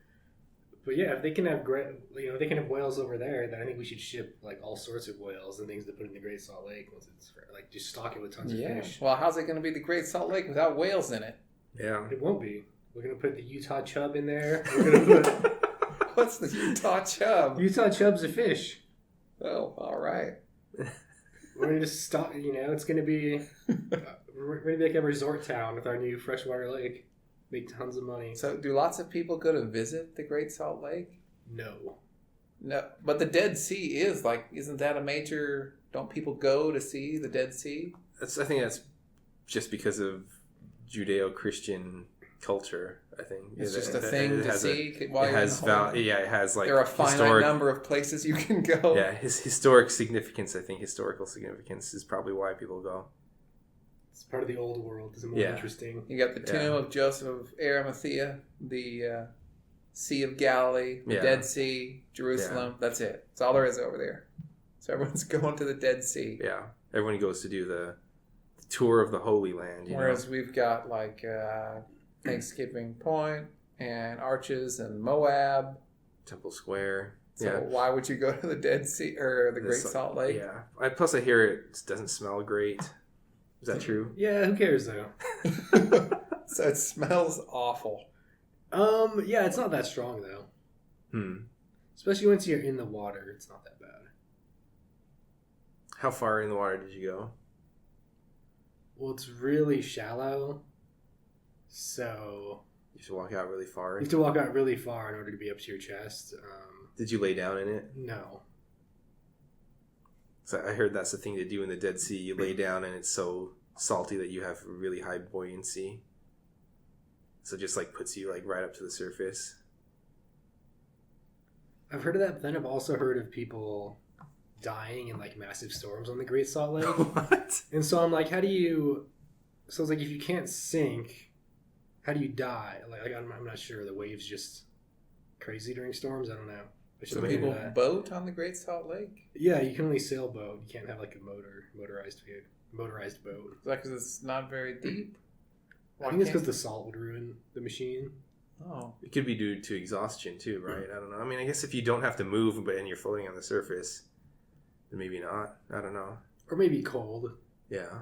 But yeah, if they can have they can have whales over there, then I think we should ship like all sorts of whales and things to put in the Great Salt Lake once it's like just stock it with tons of fish. Well, how's it going to be the Great Salt Lake without whales in it? Yeah. It won't be. We're gonna put the Utah chub in there. We're gonna put What's the Utah chub? Utah chub's a fish. Oh, all right. We're gonna just stop. It's gonna be we're gonna be like a resort town with our new freshwater lake. Make tons of money. So, do lots of people go to visit the Great Salt Lake? No. No, but the Dead Sea is like, isn't that a major? Don't people go to see the Dead Sea? I think that's just because of Judeo-Christian culture. I think It's just a thing to see while It you're has in the hole. it has like There are a finite historic, number of places you can go. yeah, his historic significance. I think historical significance is probably why people go. It's part of the old world. It's more Yeah. interesting. You got the tomb of Joseph of Arimathea, the Sea of Galilee, the Yeah. Dead Sea, Jerusalem. That's it. That's all there is over there. So everyone's going to the Dead Sea. Yeah, everyone goes to do the tour of the Holy Land. Whereas we've got like Thanksgiving Point and Arches and Moab Temple Square. So Yeah. why would you go to the Dead Sea or the Great Salt Lake? Yeah. Plus, I hear it doesn't smell great. Is that true? Yeah, who cares though? So it smells awful. Yeah, it's not that strong though. Hmm. Especially once you're in the water, it's not that bad. How far in the water did you go? Well, it's really shallow, so You have to walk out really far. you have to walk out really far in order to be up to your chest. Did you lay down in it? No. So I heard that's the thing to do in the Dead Sea. You lay down and it's so salty that you have really high buoyancy. So it just like puts you like right up to the surface. I've heard of that, but then I've also heard of people dying in like massive storms on the Great Salt Lake. What? And so I'm like, how do you? So it's like if you can't sink, how do you die? Like I'm not sure. The waves just crazy during storms. I don't know. I should So look into people that. boat on the Great Salt Lake? Yeah, you can only sailboat. You can't have like a motorized boat. Is that because it's not very deep? I think it's because the salt would ruin the machine. Oh, It could be due to exhaustion too, right? I don't know. I mean, I guess if you don't have to move and you're floating on the surface, then maybe not. I don't know. Or maybe cold. Yeah.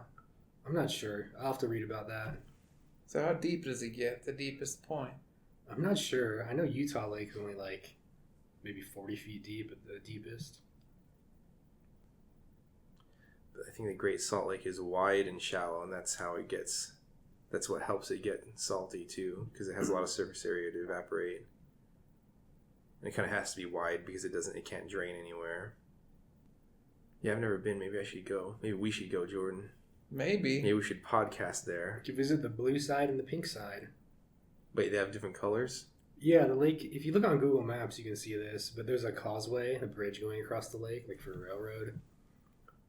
I'm not sure. I'll have to read about that. so how deep does it get? The deepest point? I'm not sure. I know Utah Lake's only like maybe 40 feet deep at the deepest. But I think the Great Salt Lake is wide and shallow, and that's how it gets. That's what helps it get salty too, because it has a lot of surface area to evaporate. And it kind of has to be wide because it can't drain anywhere. Yeah, I've never been. Maybe I should go. Maybe we should go, Jordan. Maybe. Maybe we should podcast there. You visit the blue side and the pink side. Wait, they have different colors? Yeah, the lake, if you look on Google Maps, you can see this, but there's a causeway, a bridge going across the lake, like for a railroad.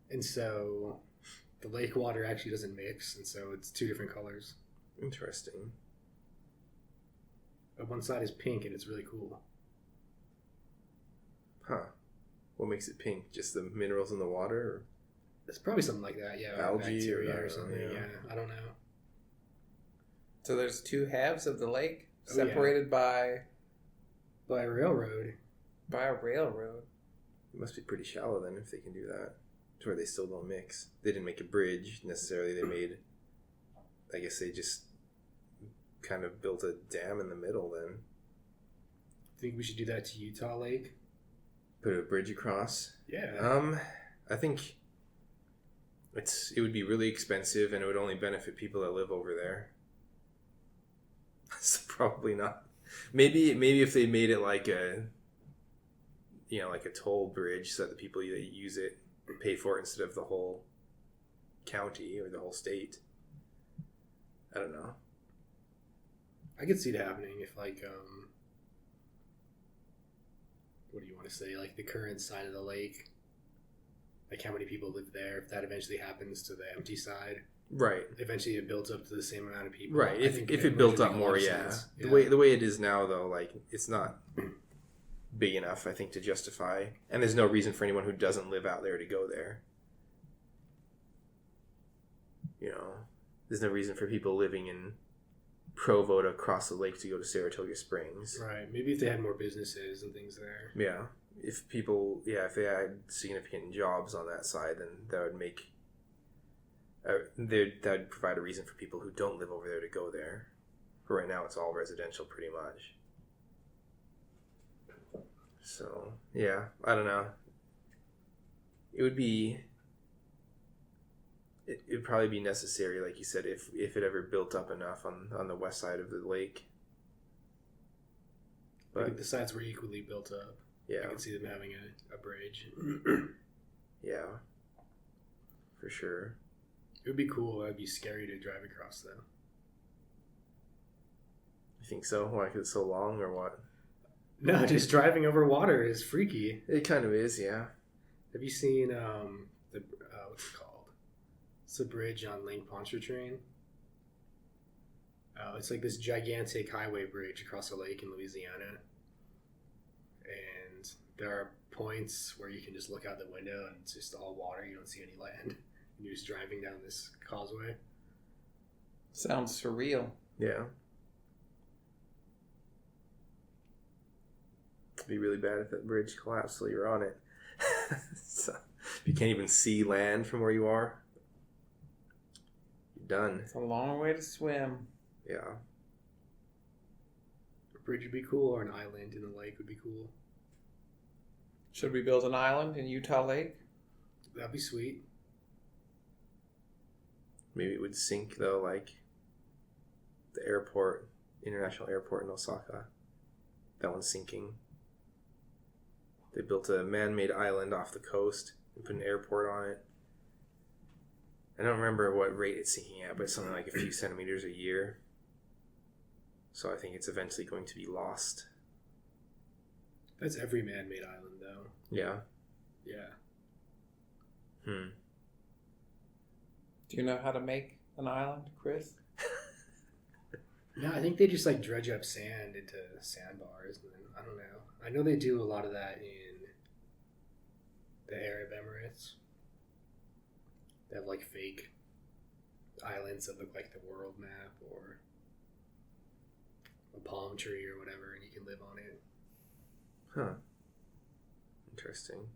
And so the lake water actually doesn't mix, and so it's two different colors. Interesting. But one side is pink, and it's really cool. Huh. What makes it pink? Just the minerals in the water? Or? It's probably something like that, yeah. Algae Bacteria or or something, yeah. yeah. I don't know. So there's two halves of the lake Oh, yeah. separated by By a railroad. a railroad. It must be pretty shallow then if they can do that. To where they still don't mix. They didn't make a bridge necessarily. They made... I guess they just kind of built a dam in the middle then. Think we should do that to Utah Lake? Put a bridge across. Yeah. I think it would be really expensive and it would only benefit people that live over there. So probably not. Maybe if they made it like a like a toll bridge so that the people that use it pay for it instead of the whole county or the whole state. I don't know. I could see it happening if like what do you want to say, like the current side of the lake, like how many people live there, if that eventually happens to the empty side, Right. eventually it builds up to the same amount of people. Right. I If think it would built make up a lot more, of yeah. sense. The way it is now though, like it's not big enough, I think, to justify. And there's no reason for anyone who doesn't live out there to go there. There's no reason for people living in Provo to cross the lake to go to Saratoga Springs. Right. Maybe if they had more businesses and things there. Yeah. If they had significant jobs on that side, then that would make that would provide a reason for people who don't live over there to go there. For right now, it's all residential, pretty much. So yeah, I don't know. It would probably be necessary, like you said, if it ever built up enough on the west side of the lake. But But the sides were equally built up. yeah, I could see them having a bridge. yeah, for sure. It would be cool. It'd be scary to drive across though. You think so? Why? 'Cause it's so long, or what? No, just driving over water is freaky. It kind of is, yeah. Have you seen what's it called? It's a bridge on Lake Pontchartrain. It's like this gigantic highway bridge across a lake in Louisiana, and there are points where you can just look out the window and it's just all water. You don't see any land. And you're just driving down this causeway. Sounds surreal. Yeah. It'd be really bad if that bridge collapsed while you're on it. So, if you can't even see land from where you are, you're done. It's a long way to swim. Yeah. A bridge would be cool, or an island in the lake would be cool. Should we build an island in Utah Lake? That'd be sweet. Maybe it would sink, though, like the airport, international airport in Osaka. That one's sinking. They built a man-made island off the coast and put an airport on it. I don't remember what rate it's sinking at, but it's something like a few centimeters a year. So I think it's eventually going to be lost. That's every man-made island, though. Yeah. Yeah. Do you know how to make an island, Chris? No, I think they just like dredge up sand into sandbars, and then I don't know. I know they do a lot of that in the Arab Emirates. They have like fake islands that look like the world map or a palm tree or whatever, and you can live on it. Huh. Interesting.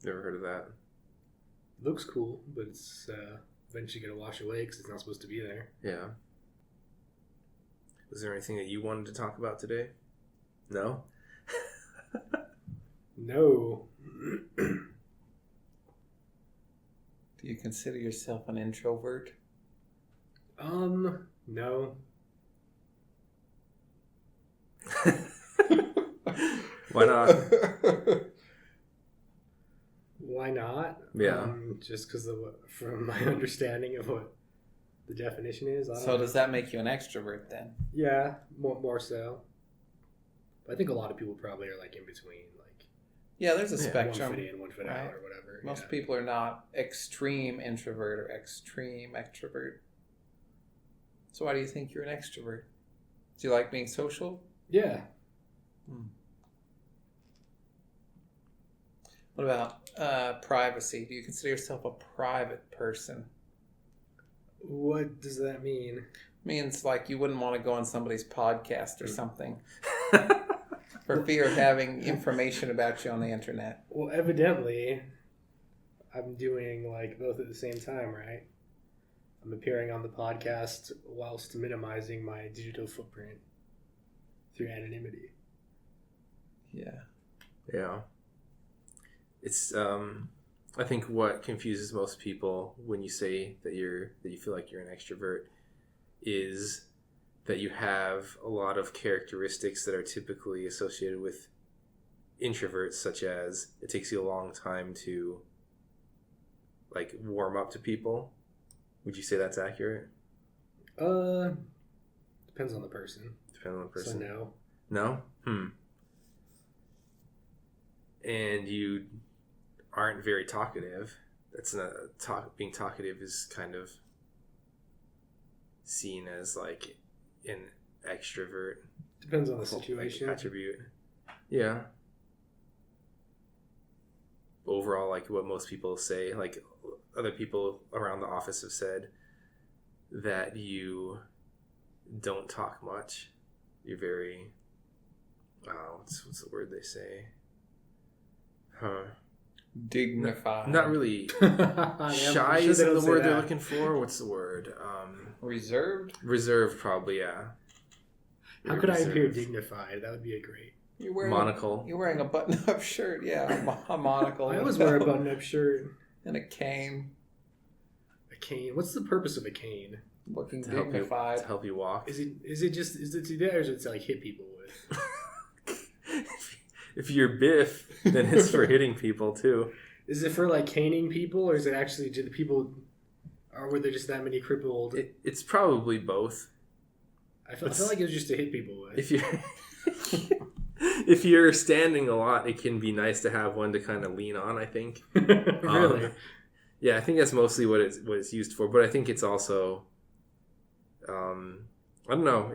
Never heard of that. It looks cool, but it's eventually going to wash away because it's not supposed to be there. Yeah. Was there anything that you wanted to talk about today? No? No. Do you consider yourself an introvert? No. Why not? Why not? Yeah. Just because from my understanding of what the definition is. I don't So know. does that make you an extrovert then? Yeah, more so. But I think a lot of people probably are like in between, like Yeah, there's a Yeah, spectrum. 1 foot in, 1 foot right. out, or whatever. Most yeah. people are not extreme introvert or extreme extrovert. So why do you think you're an extrovert? Do you like being social? Yeah. What about privacy? Do you consider yourself a private person? What does that mean? Means like you wouldn't want to go on somebody's podcast or something for fear of having information about you on the internet. Well, evidently, I'm doing like both at the same time, right? I'm appearing on the podcast whilst minimizing my digital footprint through anonymity. Yeah. Yeah. It's I think what confuses most people when you say that you feel like you're an extrovert is that you have a lot of characteristics that are typically associated with introverts, such as it takes you a long time to like warm up to people. Would you say that's accurate? Depends on the person. Depending on the person. So No? And you aren't very talkative. That's not being talkative is kind of seen as like an extrovert depends on the like, situation. attribute. Yeah. Overall, like what most people say, like other people around the office have said that you don't talk much. You're very what's the word they say? Dignified. Not really. I'm Shy sure is they the don't say word they're that. looking for. What's the word? Reserved? Reserved, probably. Yeah. How Very could I appear reserved. dignified? That would be a great. You're wearing Monocle. You're wearing a button-up shirt. Yeah, a monocle. I always wear a button-up shirt. and a cane, A cane. What's the purpose of a cane? looking To help you dignified. Is walk. it to that, or is it to like hit people with? If you're Biff, then it's for hitting people too. Is it for like caning people, or is it actually do the people, or were there just that many crippled? It's probably both. I feel like it was just to hit people with. If you if you're standing a lot, it can be nice to have one to kind of lean on. I think. Really? Yeah, I think that's mostly what it's used for. But I think it's also, I don't know.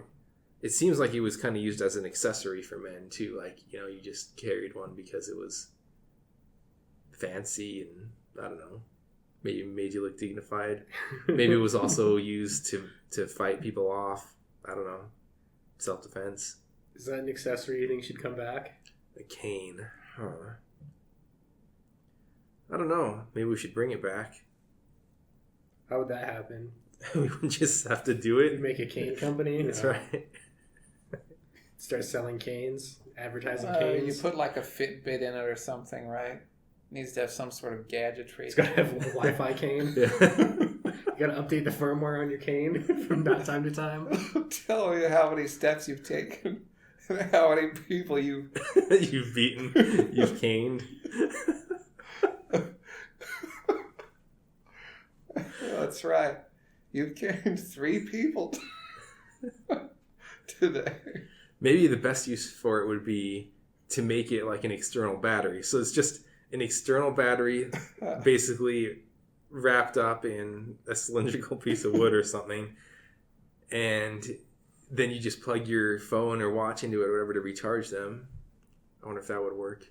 It seems like it was kind of used as an accessory for men too. Like, you just carried one because it was fancy and I don't know, maybe made you look dignified. Maybe it was also used to fight people off. I don't know, self-defense. Is that an accessory you think should come back? A cane. Huh. I don't know. Maybe we should bring it back. How would that happen? We would just have to do We'd it. make a cane company. That's right. Start selling canes, advertising You canes. put like a Fitbit in it or something, right? Needs to have some sort of gadgetry. It's got to have a Wi-Fi cane. Yeah. You got to update the firmware on your cane from time to time. Tell me how many steps you've taken, how many people you. You've beaten. You've caned. That's right. You've carried 3 people today. Maybe the best use for it would be to make it like an external battery. So it's just an external battery basically wrapped up in a cylindrical piece of wood or something. And then you just plug your phone or watch into it or whatever to recharge them. I wonder if that would work.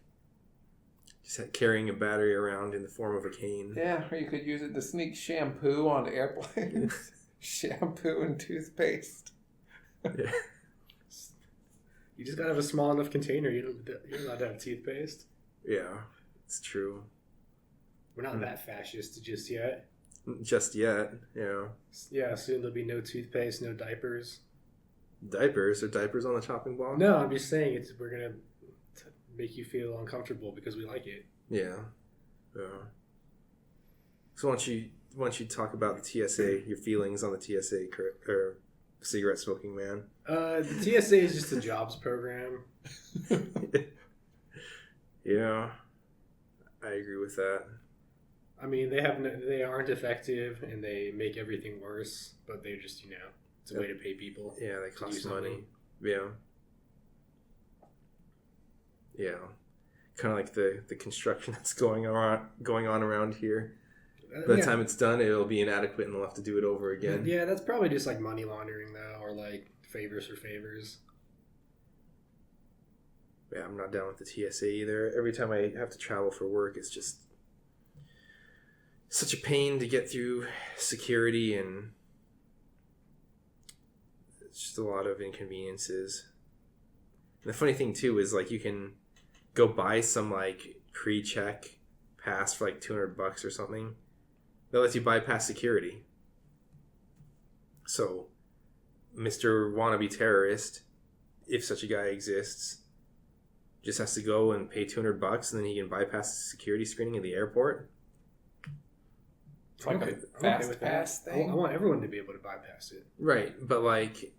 Just carrying a battery around in the form of a cane. Yeah, or you could use it to sneak shampoo onto airplanes. Shampoo and toothpaste. Yeah. You just got to have a small enough container. You're allowed to have toothpaste. Yeah, it's true. We're not that fascist just yet. Just yet, yeah. Yeah, soon there'll be no toothpaste, no diapers. Diapers? Are diapers on the chopping block? No, I'm just saying we're going to make you feel uncomfortable because we like it. Yeah. Yeah. So why don't you talk about the TSA, your feelings on the TSA or cigarette smoking man? The TSA is just a jobs program. Yeah. I agree with that. I mean, they aren't effective and they make everything worse, but they're just, it's a way to pay people. Yeah, they to cost do money. something. Yeah. Yeah. Kind of like the construction that's going on around here. By the Yeah. time it's done, it'll be inadequate and they'll have to do it over again. Yeah, that's probably just like money laundering, though, or like favors for favors. Yeah, I'm not down with the TSA either. Every time I have to travel for work, it's just such a pain to get through security, and it's just a lot of inconveniences. And the funny thing too is like you can go buy some like pre-check pass for like $200 or something. That lets you bypass security. So, Mr. Wannabe Terrorist, if such a guy exists, just has to go and pay $200 and then he can bypass the security screening at the airport. It's like Okay, a I'm okay fast with pass that. thing. I want everyone to be able to bypass it. Right, but like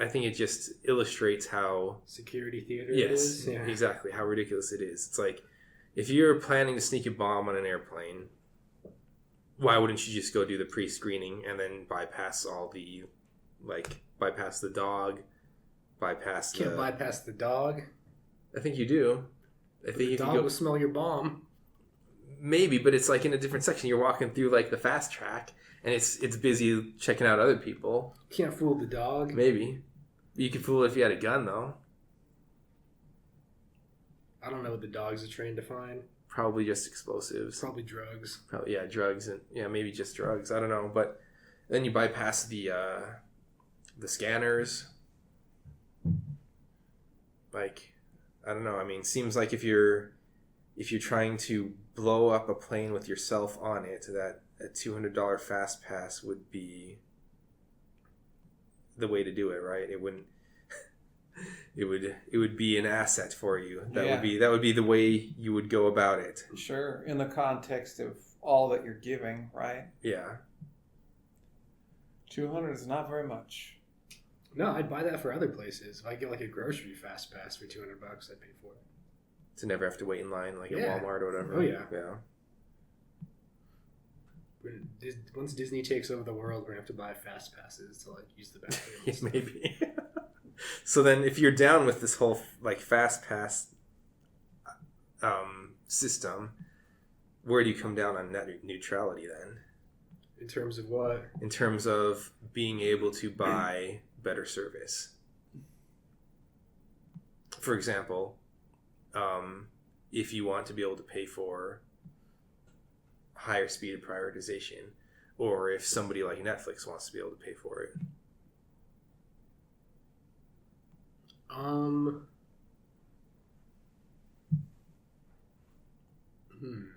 I think it just illustrates how Security theater. yes, is. Yeah. exactly how ridiculous it is. It's like if you're planning to sneak a bomb on an airplane, why wouldn't you just go do the pre-screening and then bypass bypass the dog, bypass Can't bypass the dog. I think you do. I But think the if dog you go, will smell your bomb. maybe, but it's like in a different section. You're walking through like the fast track, and it's busy checking out other people. Can't fool the dog. Maybe you could fool it if you had a gun, though. I don't know what the dogs are trained to find. Probably just explosives. Probably drugs. Probably drugs, and maybe just drugs. I don't know, but then you bypass the scanners. Like, I don't know. I mean, seems like if you're trying to blow up a plane with yourself on it, that a $200 fast pass would be the way to do it, right? It wouldn't. It would be an asset for you. That would be the way you would go about it. Sure, in the context of all that you're giving, right? Yeah. 200 is not very much. No, I'd buy that for other places. If I get like a grocery fast pass for $200, I'd pay for it. To never have to wait in line like at Yeah. Walmart or whatever. Oh, yeah. Yeah. Once Disney takes over the world, we're gonna have to buy fast passes to like use the bathrooms. Maybe. So then if you're down with this whole like fast pass system, where do you come down on net neutrality then? In terms of what? In terms of being able to buy better service. For example, if you want to be able to pay for higher speed of prioritization, or if somebody like Netflix wants to be able to pay for it. When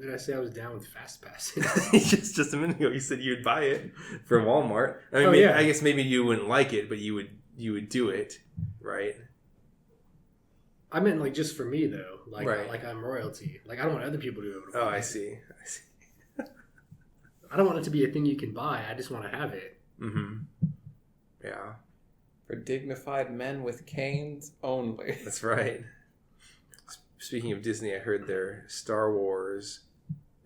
did I say I was down with fast passes? just a minute ago, you said you'd buy it for Walmart. I mean, Oh, yeah. I guess maybe you wouldn't like it, but you would do it, right? I meant like just for me though, like Right. like I'm royalty. Like I don't want other people to be able to. Oh, buy I it. see. I don't want it to be a thing you can buy. I just want to have it. Mm-hmm. Yeah, For dignified men with canes only. that's right. Speaking of Disney, I heard their Star Wars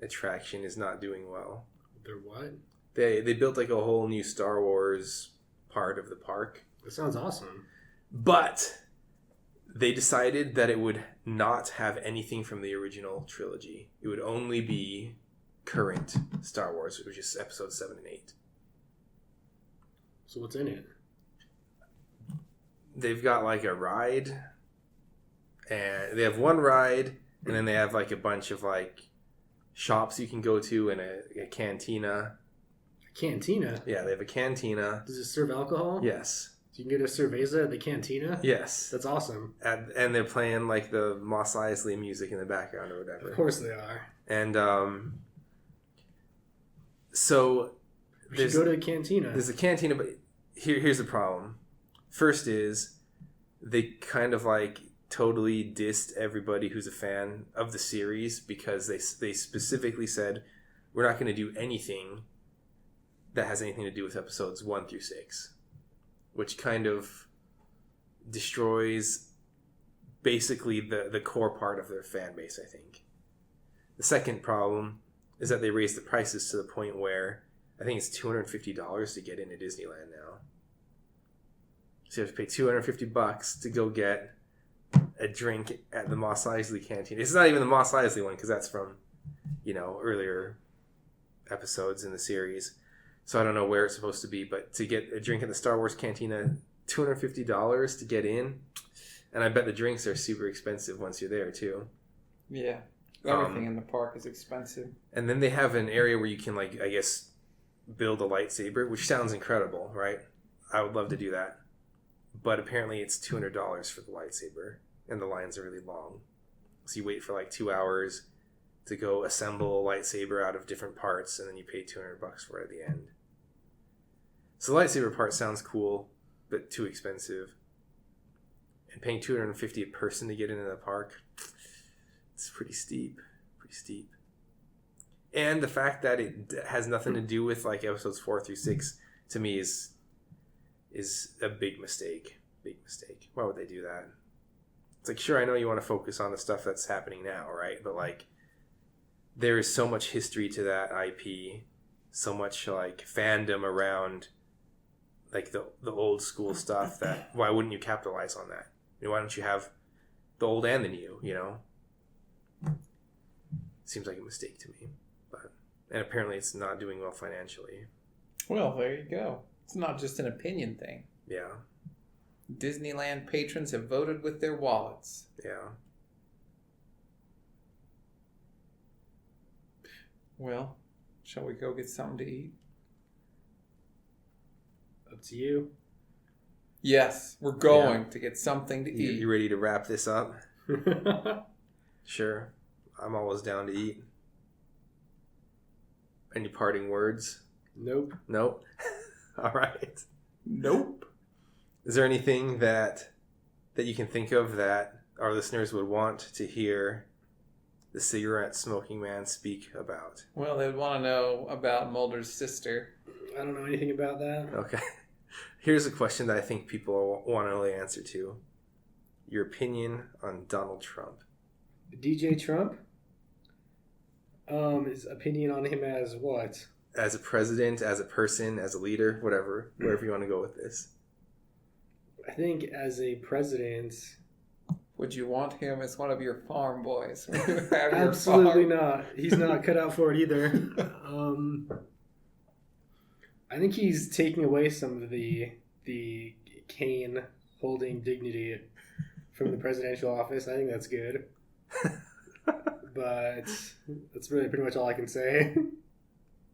attraction is not doing well. They're what? They built like a whole new Star Wars part of the park, That sounds awesome. but they decided that it would not have anything from the original trilogy. It would only be current Star Wars, which is episodes 7 and 8. So what's in it? They've got like a ride, and they have one ride, and then they have like a bunch of like shops you can go to and a cantina. A cantina. Yeah, they have a cantina. Does it serve alcohol? Yes. So you can get a cerveza at the cantina. Yes. That's awesome. And they're playing like the Mos Eisley music in the background or whatever. Of course they are. And so We should go to a cantina. there's a cantina, but here's the problem. First is they kind of like totally dissed everybody who's a fan of the series because they specifically said we're not going to do anything that has anything to do with episodes 1 through 6, which kind of destroys basically the core part of their fan base, I think. The second problem is that they raised the prices to the point where I think it's $250 to get into Disneyland now. So you have to pay $250 to go get a drink at the Mos Eisley canteen. It's not even the Mos Eisley one because that's from, earlier episodes in the series. So I don't know where it's supposed to be, but to get a drink at the Star Wars Cantina, $250 to get in. And I bet the drinks are super expensive once you're there too. Yeah. Everything in the park is expensive. And then they have an area where you can, like, I guess, build a lightsaber, which sounds incredible, right? I would love to do that. But apparently it's $200 for the lightsaber, and the lines are really long. So you wait for like 2 hours to go assemble a lightsaber out of different parts, and then you pay $200 for it at the end. So the lightsaber part sounds cool, but too expensive. And paying $250 a person to get into the park, it's pretty steep. Pretty steep. And the fact that it has nothing to do with like episodes 4 through 6 to me is a big mistake. Big mistake. Why would they do that? It's like, sure, I know you want to focus on the stuff that's happening now, right? But like, there is so much history to that IP, so much like fandom around like the old school stuff that why wouldn't you capitalize on that? Why don't you have the old and the new, Seems like a mistake to me. And apparently it's not doing well financially. Well, there you go. It's not just an opinion thing. Yeah. Disneyland patrons have voted with their wallets. Yeah. Well, shall we go get something to eat? Up to you. Yes, we're going to get something to eat. You ready to wrap this up? Sure. I'm always down to eat. Any parting words? Nope. Nope. All right. Nope. Is there anything that you can think of that our listeners would want to hear the cigarette smoking man speak about? Well, they'd want to know about Mulder's sister. I don't know anything about that. Okay. Here's a question that I think people want to know the answer to. Your opinion on Donald Trump. DJ Trump? His opinion on him as what? As a president, as a person, as a leader, whatever. Wherever you want to go with this. I think as a president... Would you want him as one of your farm boys? When you have your Absolutely farm? not. He's not cut out for it either. I think he's taking away some of the cane holding dignity from the presidential office. I think that's good. But that's really pretty much all I can say.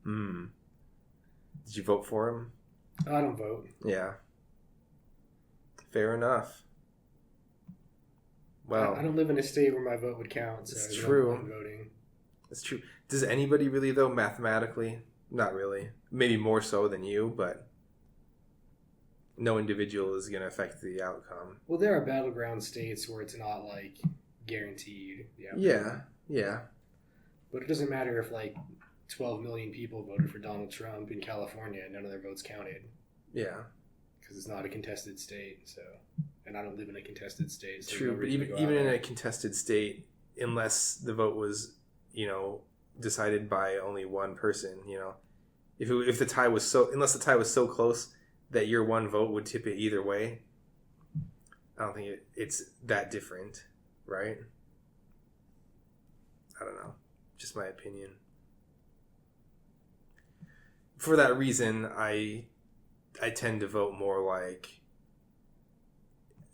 Did you vote for him? I don't vote. Yeah. Fair enough. Well, I don't live in a state where my vote would count. So It's there's no true. point in voting. that's true. Does anybody really, though, mathematically? Not really. Maybe more so than you, but no individual is going to affect the outcome. Well, there are battleground states where it's not like guaranteed. Yeah. But it doesn't matter if like 12 million people voted for Donald Trump in California and none of their votes counted Yeah. because it's not a contested state. So, and I don't live in a contested state. So True, no but reason to go even out in there. a contested state, unless the vote was, decided by only one person, if the tie was unless the tie was so close that your one vote would tip it either way, I don't think it's that different, right? I don't know, just my opinion. For that reason, I tend to vote more like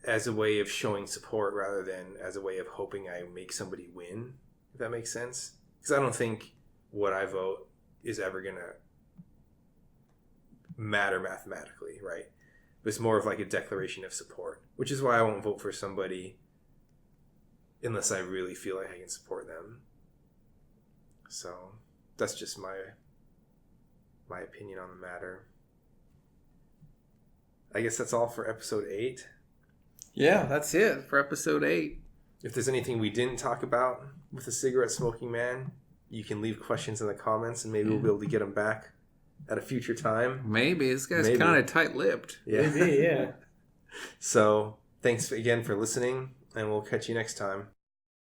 as a way of showing support rather than as a way of hoping I make somebody win, if that makes sense. Because I don't think what I vote is ever going to matter mathematically, right? But it's more of like a declaration of support, which is why I won't vote for somebody unless I really feel like I can support them. So that's just my opinion on the matter. I guess that's all for episode 8. Yeah, that's it for episode 8. If there's anything we didn't talk about with the cigarette smoking man, you can leave questions in the comments and maybe we'll be able to get them back at a future time. Maybe. This guy's Maybe. kind of tight-lipped. Yeah. Maybe, yeah. So thanks again for listening, and we'll catch you next time.